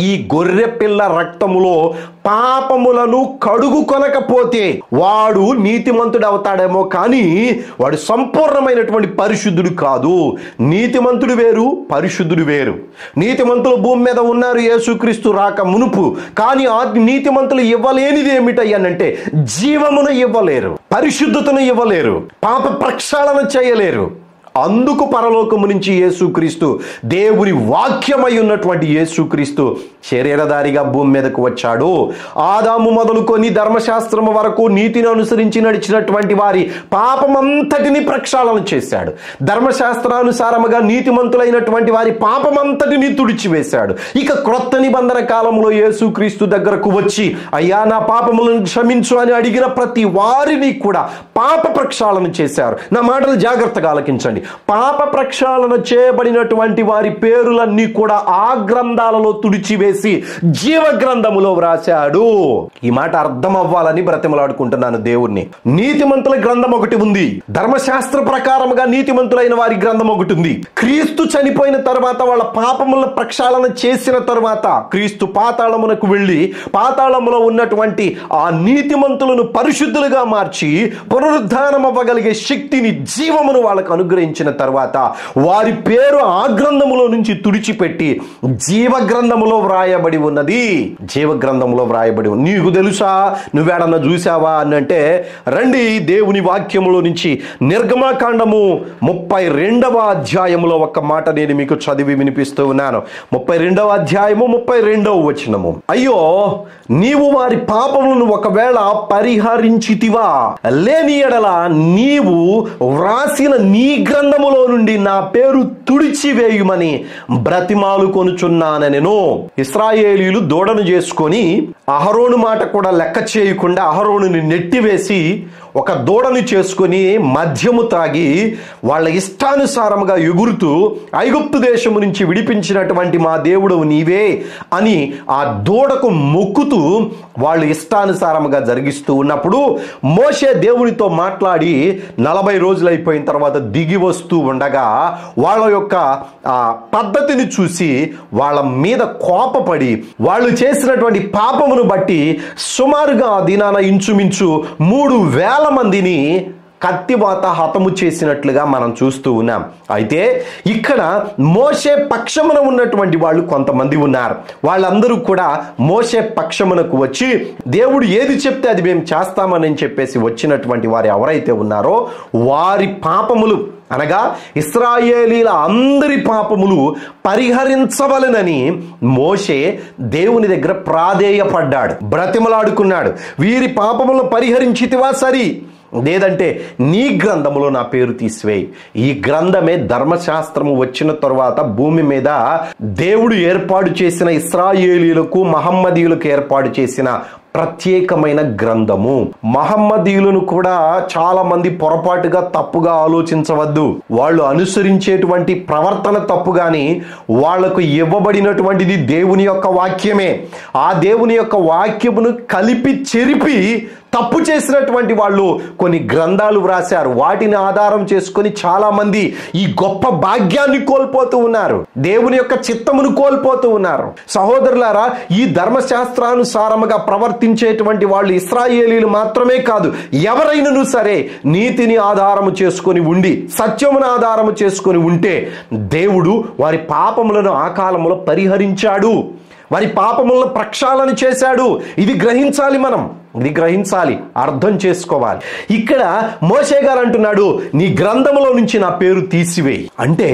ఈ గొర్రె పిల్ల రక్తములో పాపములను కడుగు కొనకపోతే వాడు నీతిమంతుడు అవుతాడేమో, కానీ వాడు సంపూర్ణమైనటువంటి పరిశుద్ధుడు కాదు. నీతిమంతుడు వేరు, పరిశుద్ధుడు వేరు. నీతిమంతులు భూమి మీద ఉన్నారు యేసుక్రీస్తు రాక మునుపు, కానీ ఆ నీతిమంతులు ఇవ్వలేనిది ఏమిటయ్యానంటే జీవమును ఇవ్వలేరు, పరిశుద్ధతను ఇవ్వలేరు, పాప ప్రక్షాళన చేయలేరు. అందుకు పరలోకము నుంచి యేసుక్రీస్తు, దేవుని వాక్యమై ఉన్నటువంటి యేసుక్రీస్తు శరీరధారిగా భూమి మీదకు వచ్చాడు. ఆదాము మొదలుకొని ధర్మశాస్త్రము వరకు నీతిని అనుసరించి నడిచినటువంటి వారి పాపమంతటిని ప్రక్షాళన చేశాడు. ధర్మశాస్త్రానుసారముగా నీతిమంతులైనటువంటి వారి పాపమంతటిని తుడిచివేశాడు. ఇక క్రొత్త నిబంధన కాలంలో యేసుక్రీస్తు దగ్గరకు వచ్చి, అయ్యా నా పాపములను క్షమించు అని అడిగిన ప్రతి వారిని కూడా పాప ప్రక్షాళన చేశారు. నా మాటలు జాగ్రత్తగా ఆలకించండి. పాప ప్రక్షాళన చేయబడినటువంటి వారి పేరులన్నీ కూడా ఆ గ్రంథాలలో తుడిచివేసి జీవ గ్రంథములో వ్రాశాడు. ఈ మాట అర్థం అవ్వాలని బ్రతిమలాడుకుంటున్నాను దేవుణ్ణి. నీతిమంతుల గ్రంథం ఒకటి ఉంది, ధర్మశాస్త్ర ప్రకారముగా నీతిమంతులైన వారి గ్రంథం ఒకటి ఉంది. క్రీస్తు చనిపోయిన తర్వాత వాళ్ళ పాపముల ప్రక్షాళన చేసిన తర్వాత క్రీస్తు పాతాళమునకు వెళ్ళి పాతాళములో ఉన్నటువంటి ఆ నీతిమంతులను పరిశుద్ధులుగా మార్చి పునరుద్ధానం అవ్వగలిగే శక్తిని, జీవమును వాళ్ళకు అనుగ్రహించిన తర్వాత వారి పేరు ఆ గ్రంథములో నుంచి తుడిచిపెట్టి జీవ గ్రంథములో వ్రాయబడి ఉన్నది. జీవ గ్రంథములో వ్రాయబడి ఉంది. నీకు తెలుసా, నువ్వేడన్నా చూసావా అని అంటే, రండి దేవుని వాక్యములో నుంచి నిర్గమకాండము 32వ అధ్యాయములో ఒక మాట నేను మీకు చదివి వినిపిస్తూ ఉన్నాను. 32వ అధ్యాయము 32వ వచనము. అయ్యో, నీవు వారి పాపములను ఒకవేళ పరిహరించితివా, లేని ఎడల నీవు వ్రాసిన నీ గ్రంథములో నుండి నా పేరు తుడిచివేయుమని బ్రతిమాలు కొనుచున్నానెను. ఇశ్రాయేలీయులు దూడను చేసుకొని అహరోను మాట కూడా లెక్క చేయకుండా అహరోనుని నెట్టివేసి ఒక దూడను చేసుకొని మద్యము తాగి వాళ్ళ ఇష్టానుసారముగా ఎగురుతూ ఐగుప్తు దేశము నుంచి విడిపించినటువంటి మా దేవుడు నీవే అని ఆ దూడకు మొక్కుతూ వాళ్ళు ఇష్టానుసారముగా జరిగిస్తూ ఉన్నప్పుడు మోషే దేవునితో మాట్లాడి 40 రోజులు అయిపోయిన తర్వాత దిగి వస్తూ ఉండగా వాళ్ళ యొక్క పద్ధతిని చూసి వాళ్ళ మీద కోపపడి వాళ్ళు చేసినటువంటి పాపమును బట్టి సుమారుగా దినాన ఇంచుమించు 3,000 మందిని కత్తివాత హతము చేసినట్లుగా మనం చూస్తూ ఉన్నాం. అయితే ఇక్కడ మోషే పక్షమున ఉన్నటువంటి వాళ్ళు కొంతమంది ఉన్నారు. వాళ్ళందరూ కూడా మోషే పక్షమునకు వచ్చి దేవుడు ఏది చెప్తే అది మేము చేస్తామని చెప్పేసి వచ్చినటువంటి వారు ఎవరైతే ఉన్నారో వారి పాపములు, అనగా ఇశ్రాయేలీల అందరి పాపములు పరిహరించవలెనని మోషే దేవుని దగ్గర ప్రాధేయపడ్డాడు, బ్రతిమలాడుకున్నాడు. వీరి పాపములను పరిహరించితివా సరి, లేదంటే నీ గ్రంథములో నా పేరు తీసివేయి. ఈ గ్రంథమే ధర్మశాస్త్రము వచ్చిన తరువాత భూమి మీద దేవుడు ఏర్పాటు చేసిన ఇశ్రాయేలీయులకు మహమ్మదీయులకు ఏర్పాటు చేసిన ప్రత్యేకమైన గ్రంథము. మహమ్మదీయులను కూడా చాలా మంది పొరపాటుగా తప్పుగా ఆలోచించవద్దు. వాళ్ళు అనుసరించేటువంటి ప్రవర్తన తప్పు, కానీ వాళ్లకు ఇవ్వబడినటువంటిది దేవుని యొక్క వాక్యమే. ఆ దేవుని యొక్క వాక్యమును కలిపి చెరిపి తప్పు చేసినటువంటి వాళ్ళు కొన్ని గ్రంథాలు వ్రాశారు. వాటిని ఆధారం చేసుకొని చాలా మంది ఈ గొప్ప భాగ్యాన్ని కోల్పోతూ ఉన్నారు, దేవుని యొక్క చిత్తమును కోల్పోతూ ఉన్నారు. సహోదరులారా, ఈ ధర్మశాస్త్రానుసారముగా ప్రవర్తించేటువంటి వాళ్ళు ఇశ్రాయేలీలు మాత్రమే కాదు, ఎవరైనాను సరే నీతిని ఆధారము చేసుకొని ఉండి సత్యమును ఆధారము చేసుకొని ఉంటే దేవుడు వారి పాపములను ఆ కాలంలో పరిహరించాడు, వారి పాపములను ప్రక్షాళన చేశాడు. ఇది గ్రహించాలి, మనం ఇది గ్రహించాలి, అర్థం చేసుకోవాలి. ఇక్కడ మోషే గారు అంటున్నాడు, నీ గ్రంథములో నుంచి నా పేరు తీసివేయి. అంటే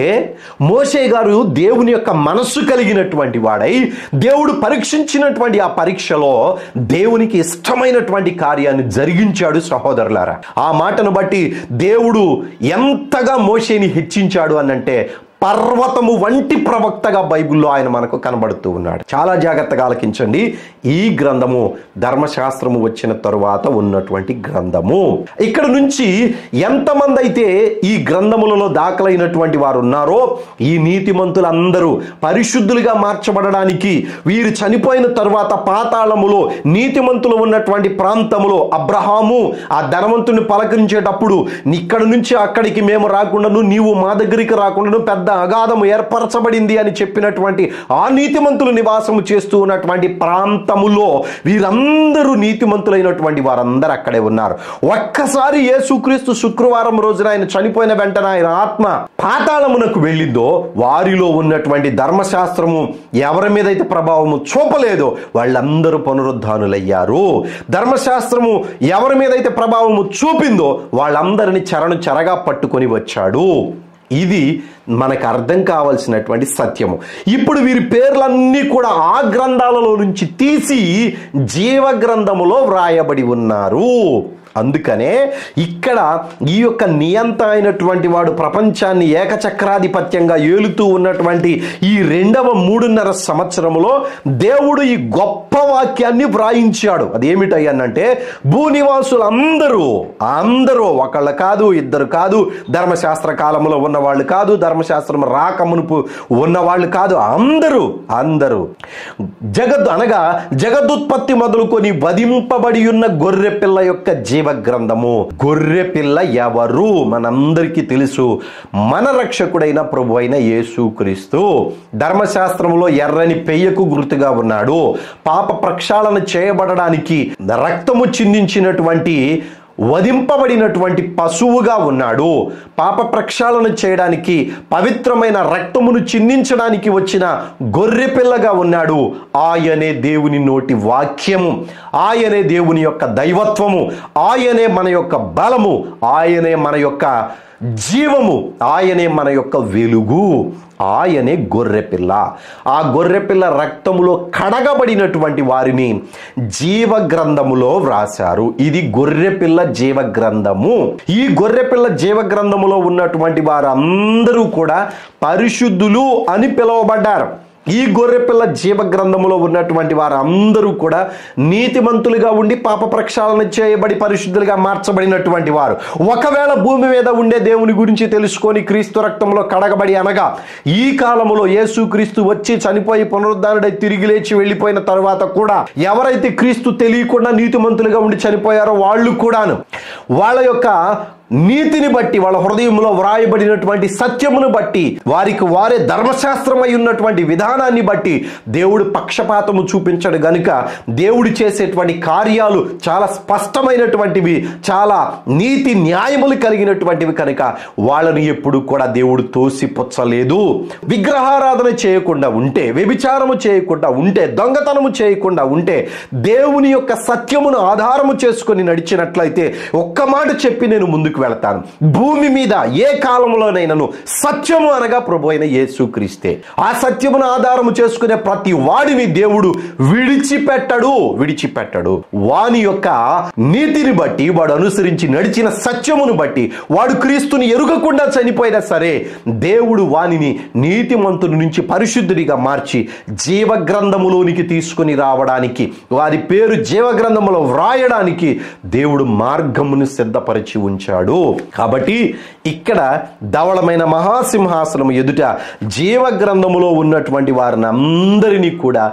మోషే గారు దేవుని యొక్క మనస్సు కలిగినటువంటి వాడై దేవుడు పరీక్షించినటువంటి ఆ పరీక్షలో దేవునికి ఇష్టమైనటువంటి కార్యాన్ని జరిగించాడు. సహోదరులారా, ఆ మాటను బట్టి దేవుడు ఎంతగా మోషేని హెచ్చించాడు అనంటే పర్వతము వంటి ప్రవక్తగా బైబిల్లో ఆయన మనకు కనబడుతూ ఉన్నాడు. చాలా జాగ్రత్తగా ఆలకించండి. ఈ గ్రంథము ధర్మశాస్త్రము వచ్చిన తరువాత ఉన్నటువంటి గ్రంథము. ఇక్కడ నుంచి ఎంతమంది అయితే ఈ గ్రంథములలో దాఖలైనటువంటి వారు ఉన్నారో ఈ నీతిమంతులందరూ పరిశుద్ధులుగా మార్చబడడానికి వీరు చనిపోయిన తరువాత పాతాళములో నీతిమంతులు ఉన్నటువంటి ప్రాంతములో అబ్రహాము ఆ ధనవంతుని పలకరించేటప్పుడు ఇక్కడ నుంచి అక్కడికి మేము రాకుండాను, నీవు మా దగ్గరికి రాకుండాను, పెద్ద వద్ద అగాధము ఏర్పరచబడింది అని చెప్పినటువంటి ఆ నీతిమంతులు నివాసము చేస్తూ ఉన్నటువంటి ప్రాంతములో వీరందరూ నీతిమంతులైనటువంటి వారందరూ అక్కడే ఉన్నారు. ఒక్కసారి యేసుక్రీస్తు శుక్రవారం రోజున ఆయన చనిపోయిన వెంటనే ఆయన ఆత్మ పాతాళమునకు వెళ్ళిందో వారిలో ఉన్నటువంటి ధర్మశాస్త్రము ఎవరి మీద అయితే ప్రభావము చూపలేదో వాళ్ళందరూ పునరుద్ధానులయ్యారు. ధర్మశాస్త్రము ఎవరి మీద అయితే ప్రభావము చూపిందో వాళ్ళందరినీ చెరగా పట్టుకొని వచ్చాడు. ఇది మనకు అర్థం కావాల్సినటువంటి సత్యము. ఇప్పుడు వీరి పేర్లన్నీ కూడా ఆ గ్రంథాలలో నుంచి తీసి జీవ గ్రంథములో వ్రాయబడి ఉన్నారు. అందుకనే ఇక్కడ ఈ యొక్క నియంత అయినటువంటి వాడు ప్రపంచాన్ని ఏకచక్రాధిపత్యంగా ఏలుతూ ఉన్నటువంటి ఈ 3.5 సంవత్సరములో దేవుడు ఈ గొప్ప వాక్యాన్ని వ్రాయించాడు. అదేమిటయ్యానంటే భూనివాసులందరూ ఒకళ్ళు కాదు, ఇద్దరు కాదు, ధర్మశాస్త్ర కాలంలో ఉన్నవాళ్ళు కాదు, ధర్మశాస్త్రం రాకమునుపు ఉన్నవాళ్ళు కాదు, అందరూ జగదుత్పత్తి మొదలుకొని వధింపబడి ఉన్న గొర్రె పిల్ల యొక్క జీవ గ్రంథము. గొర్రె పిల్ల ఎవరు మనందరికీ తెలుసు, మన రక్షకుడైన ప్రభు అయిన యేసుక్రీస్తు. ధర్మశాస్త్రంలో ఎర్రని పెయ్యకు గుర్తుగా ఉన్నాడు. పాప ప్రక్షాళన చేయబడడానికి రక్తము చిందించినటువంటి వధింపబడినటువంటి పశువుగా ఉన్నాడు. పాప ప్రక్షాళన చేయడానికి పవిత్రమైన రక్తమును చిందించడానికి వచ్చిన గొర్రె పిల్లగా ఉన్నాడు. ఆయనే దేవుని నోటి వాక్యము, ఆయనే దేవుని యొక్క దైవత్వము, ఆయనే మన యొక్క బలము, ఆయనే మన యొక్క జీవము, ఆయనే మన యొక్క వెలుగు, ఆయనే గొర్రెపిల్ల. ఆ గొర్రెపిల్ల రక్తములో కడగబడినటువంటి వారిని జీవ గ్రంథములో వ్రాశారు. ఇది గొర్రెపిల్ల జీవ గ్రంథము. ఈ గొర్రెపిల్ల జీవ గ్రంథములో ఉన్నటువంటి వారందరూ కూడా పరిశుద్ధులు అని పిలువబడ్డారు. ఈ గొర్రెపిల్ల జీవ గ్రంథములో ఉన్నటువంటి వారందరూ కూడా నీతిమంతులుగా ఉండి పాప ప్రక్షాళన చేయబడి పరిశుద్ధులుగా మార్చబడినటువంటి వారు. ఒకవేళ భూమి మీద ఉండే దేవుని గురించి తెలుసుకొని క్రీస్తు రక్తంలో కడగబడి అనగా ఈ కాలంలో యేసుక్రీస్తు వచ్చి చనిపోయి పునరుద్ధానుడై తిరిగి లేచి వెళ్ళిపోయిన తర్వాత కూడా ఎవరైతే క్రీస్తు తెలియకుండా నీతిమంతులుగా ఉండి చనిపోయారో వాళ్ళు కూడాను వాళ్ళ యొక్క నీతిని బట్టి, వాళ్ళ హృదయంలో వ్రాయబడినటువంటి సత్యమును బట్టి, వారికి వారే ధర్మశాస్త్రమై ఉన్నటువంటి విధానాన్ని బట్టి దేవుడు పక్షపాతము చూపించడు గనుక దేవుడు చేసేటువంటి కార్యాలు చాలా స్పష్టమైనటువంటివి, చాలా నీతి న్యాయములు కలిగినటువంటివి కనుక వాళ్ళని ఎప్పుడు కూడా దేవుడు తోసిపుచ్చలేదు. విగ్రహారాధన చేయకుండా ఉంటే, వ్యభిచారము చేయకుండా ఉంటే, దొంగతనము చేయకుండా ఉంటే, దేవుని యొక్క సత్యమును ఆధారము చేసుకొని నడిచినట్లయితే ఒక్క మాట చెప్పి నేను ముందుకు వెళతాను. భూమి మీద ఏ కాలంలోనైనాను సత్యము అనగా ప్రభు అయిన యేసుక్రీస్తే. ఆ సత్యమును ఆధారము చేసుకునే ప్రతి వాడిని దేవుడు విడిచిపెట్టడు. వాని యొక్క నీతిని బట్టి, వాడు అనుసరించి నడిచిన సత్యమును బట్టి, వాడు క్రీస్తుని ఎరుగకుండా చనిపోయినా సరే దేవుడు వానిని నీతిమంతుని నుంచి పరిశుద్ధుడిగా మార్చి జీవ గ్రంథములోనికి తీసుకుని రావడానికి, వారి పేరు జీవ గ్రంథములో వ్రాయడానికి దేవుడు మార్గమును సిద్ధపరిచి ఉంచాడు. కాబట్టి ఇక్కడ ధవళమైన మహాసింహాసనం ఎదుట జీవ గ్రంథములో ఉన్నటువంటి వారిని అందరినీ కూడా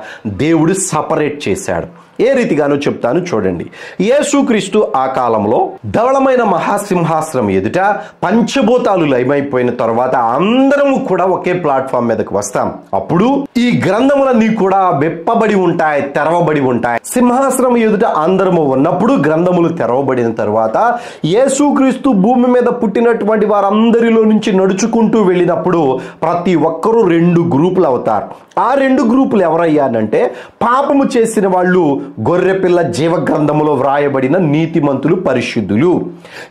దేవుడు సపరేట్ చేశాడు. ఏ రీతిగానో చెప్తాను చూడండి. యేసుక్రీస్తు ఆ కాలంలో ధవళమైన మహాసింహాసనం ఎదుట పంచభూతాలు లయమైపోయిన తర్వాత అందరము కూడా ఒకే ప్లాట్ఫామ్ మీదకి వస్తాం. అప్పుడు ఈ గ్రంథములన్నీ కూడా విప్పబడి ఉంటాయి, తెరవబడి ఉంటాయి. సింహాసనం ఎదుట అందరము ఉన్నప్పుడు గ్రంథములు తెరవబడిన తర్వాత యేసుక్రీస్తు భూమి మీద పుట్టినటువంటి వారందరిలో నుంచి నడుచుకుంటూ వెళ్ళినప్పుడు ప్రతి ఒక్కరూ 2 గ్రూపులు అవుతారు. ఆ 2 గ్రూపులు ఎవరయ్యానంటే పాపము చేసిన వాళ్ళు గొర్రెపిల్ల జీవ గ్రంథములో వ్రాయబడిన నీతిమంతులు, పరిశుద్ధులు.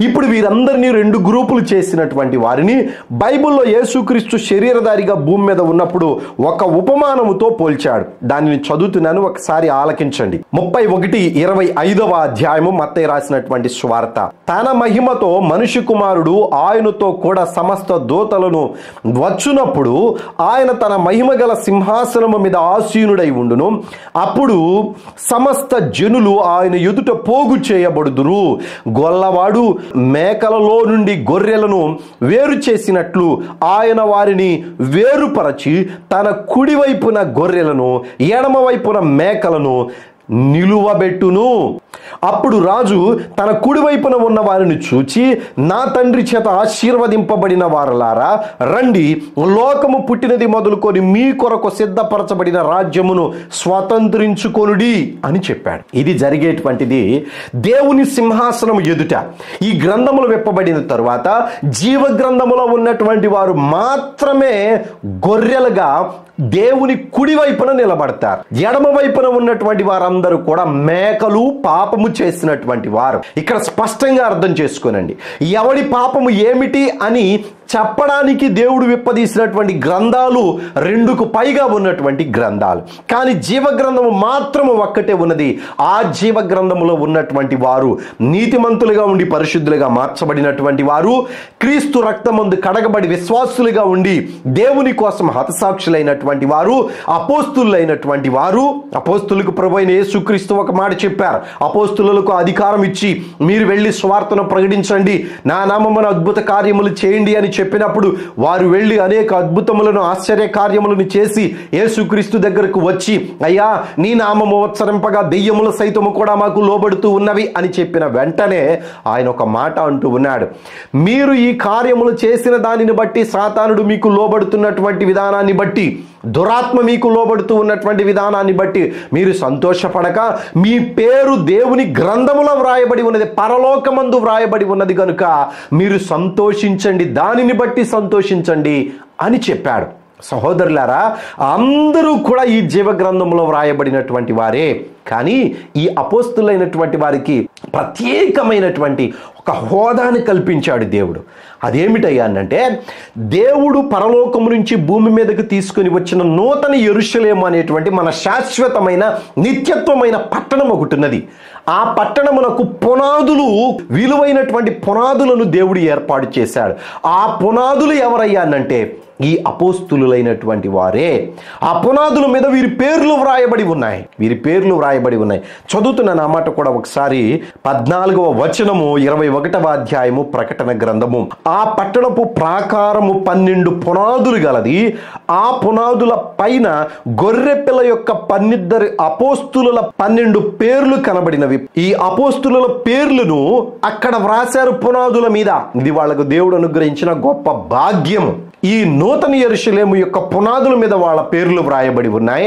ఇప్పుడు వీరందరినీ 2 గ్రూపులు చేసినటువంటి వారిని బైబిల్లో యేసుక్రీస్తు శరీరధారిగా భూమి మీద ఉన్నప్పుడు ఒక ఉపమానముతో పోల్చాడు. దానిని చదువుతున్నాను, ఒకసారి ఆలకించండి. 31:25 అధ్యాయము మత్తయి రాసినటువంటి సువార్త. తన మహిమతో మనుష్య కుమారుడు ఆయనతో కూడా సమస్త దూతలను వచ్చునప్పుడు ఆయన తన మహిమ గల సింహాసనము మీద ఆసీనుడై ఉండును. అప్పుడు సమస్త జనులు ఆయన ఎదుట పోగు చేయబడుదురు. గొల్లవాడు మేకలలో నుండి గొర్రెలను వేరు చేసినట్లు ఆయన వారిని వేరుపరచి తన కుడివైపున గొర్రెలను, ఎడమ వైపున మేకలను నిలువబెట్టును. అప్పుడు రాజు తన కుడివైపున ఉన్న వారిని చూచి, నా తండ్రి చేత ఆశీర్వదింపబడిన వారలారా రండి, లోకము పుట్టినది మొదలుకొని మీ కొరకు సిద్ధపరచబడిన రాజ్యమును స్వతంత్రించుకొనుడి అని చెప్పాడు. ఇది జరిగేటువంటిది దేవుని సింహాసనం ఎదుట. ఈ గ్రంథములు విప్పబడిన తరువాత జీవ గ్రంథములో ఉన్నటువంటి వారు మాత్రమే గొర్రెలుగా దేవుని కుడి వైపున నిలబడతారు. ఎడమ వైపున ఉన్నటువంటి వారందరూ కూడా మేకలు, పాపము చేసినటువంటి వారు. ఇక్కడ స్పష్టంగా అర్థం చేసుకోనండి, ఎవడి పాపము ఏమిటి అని చెప్పడానికి దేవుడు విప్పదీసినటువంటి గ్రంథాలు 2కు పైగా ఉన్నటువంటి గ్రంథాలు. కానీ జీవ గ్రంథము మాత్రము ఒక్కటే ఉన్నది. ఆ జీవ గ్రంథములో ఉన్నటువంటి వారు నీతిమంతులుగా ఉండి పరిశుద్ధులుగా మార్చబడినటువంటి వారు, క్రీస్తు రక్తమందు కడగబడి విశ్వాసులుగా ఉండి దేవుని కోసం హతసాక్షులైనటువంటి వారు, అపోస్తులైనటువంటి వారు. అపోస్తులకు ప్రభువైన యేసుక్రీస్తు ఒక మాట చెప్పారు, అపోస్తులకు అధికారం ఇచ్చి మీరు వెళ్ళి సువార్తను ప్రకటించండి, నా నామమున అద్భుత కార్యములు చేయండి అని చెప్పినప్పుడు వారు వెళ్ళి అనేక అద్భుతములను, ఆశ్చర్య కార్యములను చేసి యేసుక్రీస్తు దగ్గరకు వచ్చి, అయ్యా నీ నామము ఉచ్చరింపగా దెయ్యముల సైతము కూడా మాకు లోబడుతూ ఉన్నవి అని చెప్పిన వెంటనే ఆయన ఒక మాట అంటూ ఉన్నాడు, మీరు ఈ కార్యములు చేసిన దానిని బట్టి, సాతానుడు మీకు లోబడుతున్నటువంటి విధానాన్ని బట్టి, దురాత్మ మీకు లోబడుతూ ఉన్నటువంటి విధానాన్ని బట్టి మీరు సంతోషపడక, మీ పేరు దేవుని గ్రంథములో వ్రాయబడి ఉన్నది, పరలోకమందు వ్రాయబడి ఉన్నది కనుక మీరు సంతోషించండి, దానిని బట్టి సంతోషించండి అని చెప్పాడు. సహోదరులారా, అందరూ కూడా ఈ జీవ గ్రంథంలో వ్రాయబడినటువంటి వారే. కానీ ఈ అపోస్తులైనటువంటి వారికి ప్రత్యేకమైనటువంటి ఒక హోదాని కల్పించాడు దేవుడు. అదేమిటయ్యానంటే, దేవుడు పరలోకము నుంచి భూమి మీదకి తీసుకుని వచ్చిన నూతన యెరూషలేము అనేటువంటి మన శాశ్వతమైన నిత్యత్వమైన పట్టణం ఒకటి ఉన్నది. ఆ పట్టణమునకు పునాదులు, విలువైనటువంటి పునాదులను దేవుడు ఏర్పాటు చేశాడు. ఆ పునాదులు ఎవరయ్యానంటే ఈ అపోస్తులైనటువంటి వారే. ఆ పునాదుల మీద వీరి పేర్లు వ్రాయబడి ఉన్నాయి. చదువుతున్న నా మాట కూడా ఒకసారి. 14వ వచనము 21వ అధ్యాయము ప్రకటన గ్రంథము. ఆ పట్టణపు ప్రాకారము 12 పునాదులు గలది. ఆ పునాదుల పైన గొర్రెపిల్ల యొక్క 12 అపోస్తుల 12 పేర్లు కనబడినవి. ఈ అపోస్తుల పేర్లను అక్కడ వ్రాశారు పునాదుల మీద. ఇది వాళ్ళకు దేవుడు అనుగ్రహించిన గొప్ప భాగ్యము. ఈ నూతన యెరూషలేము యొక్క పునాదుల మీద వాళ్ళ పేర్లు వ్రాయబడి ఉన్నాయి.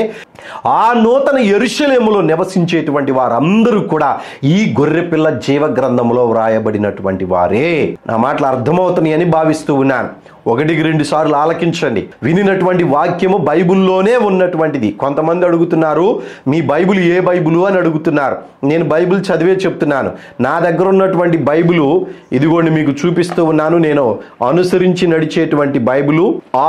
ఆ నూతన యెరూషలేములో నివసించేటువంటి వారందరూ కూడా ఈ గొర్రెపిల్ల జీవ గ్రంథములో వ్రాయబడినటువంటి వారే. నా మాటలు అర్థమవుతున్నాయని భావిస్తూ ఉన్నాను. 1-2 సార్లు ఆలకించండి. వినినటువంటి వాక్యము బైబిల్లోనే ఉన్నటువంటిది. కొంతమంది అడుగుతున్నారు, మీ బైబిల్ ఏ బైబిలు అని అడుగుతున్నారు. నేను బైబిల్ చదివే చెప్తున్నాను. నా దగ్గర ఉన్నటువంటి బైబిలు ఇదిగోండి మీకు చూపిస్తూ ఉన్నాను. నేను అనుసరించి నడిచేటువంటి బైబిలు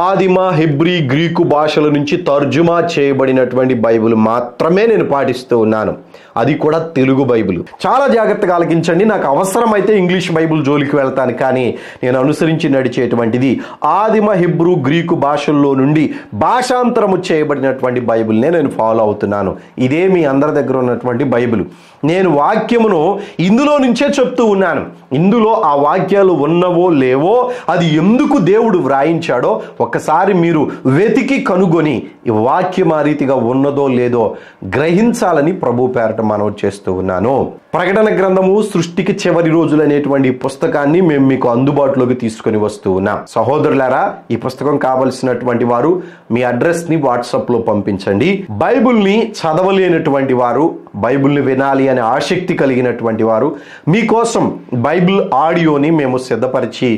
ఆదిమ, హెబ్రీ, గ్రీకు భాషల నుంచి తర్జుమా చేయబడినటువంటి బైబిల్ మాత్రమే నేను పాటిస్తూ ఉన్నాను. అది కూడా తెలుగు బైబిల్. చాలా జాగ్రత్తగా ఆలకించండి. నాకు అవసరమైతే ఇంగ్లీష్ బైబిల్ జోలికి వెళ్తాను, కానీ నేను అనుసరించి నడిచేటువంటిది ఆదిమ, హెబ్రూ, గ్రీకు భాషల్లో నుండి భాషాంతరము చేయబడినటువంటి బైబిల్నే నేను ఫాలో అవుతున్నాను. ఇదే మీ అందరి దగ్గర ఉన్నటువంటి బైబిల్. నేను వాక్యమును ఇందులో నుంచే చెప్తూ ఉన్నాను. ఇందులో ఆ వాక్యాలు ఉన్నవో లేవో, అది ఎందుకు దేవుడు వ్రాయించాడో ఒక్కసారి మీరు వెతికి కనుగొని ఈ వాక్యం ఆ రీతిగా ఉన్నదో లేదో గ్రహించాలని ప్రభు పేరట మనవి చేస్తూ ఉన్నాను. ప్రకటన గ్రంథము సృష్టికి చివరి రోజులు అనేటువంటి పుస్తకాన్ని మేము మీకు అందుబాటులోకి తీసుకొని వస్తూ ఉన్నాం. సహోదరులారా, ఈ పుస్తకం కావలసినటువంటి వారు మీ అడ్రస్ ని వాట్సాప్ లో పంపించండి. బైబిల్ని చదవలేనటువంటి వారు, బైబిల్ని వినాలి అనే ఆసక్తి కలిగినటువంటి వారు, మీకోసం బైబిల్ ఆడియోని మేము సిద్ధపరిచి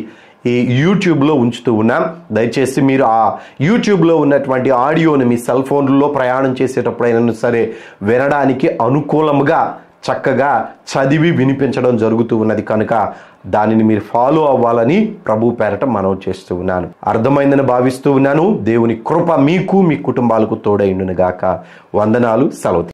ఈ యూట్యూబ్లో ఉంచుతూ ఉన్నాం. దయచేసి మీరు ఆ యూట్యూబ్లో ఉన్నటువంటి ఆడియోని మీ సెల్ ఫోన్లో ప్రయాణం చేసేటప్పుడైనా సరే వినడానికి అనుకూలముగా చక్కగా చదివి వినిపించడం జరుగుతూ ఉన్నది కనుక దానిని మీరు ఫాలో అవ్వాలని ప్రభు పేరట మనవి చేస్తూ ఉన్నాను. అర్థమైందని భావిస్తూ ఉన్నాను. దేవుని కృప మీకు, మీ కుటుంబాలకు తోడైండును గాక. వందనాలు. సెలవు.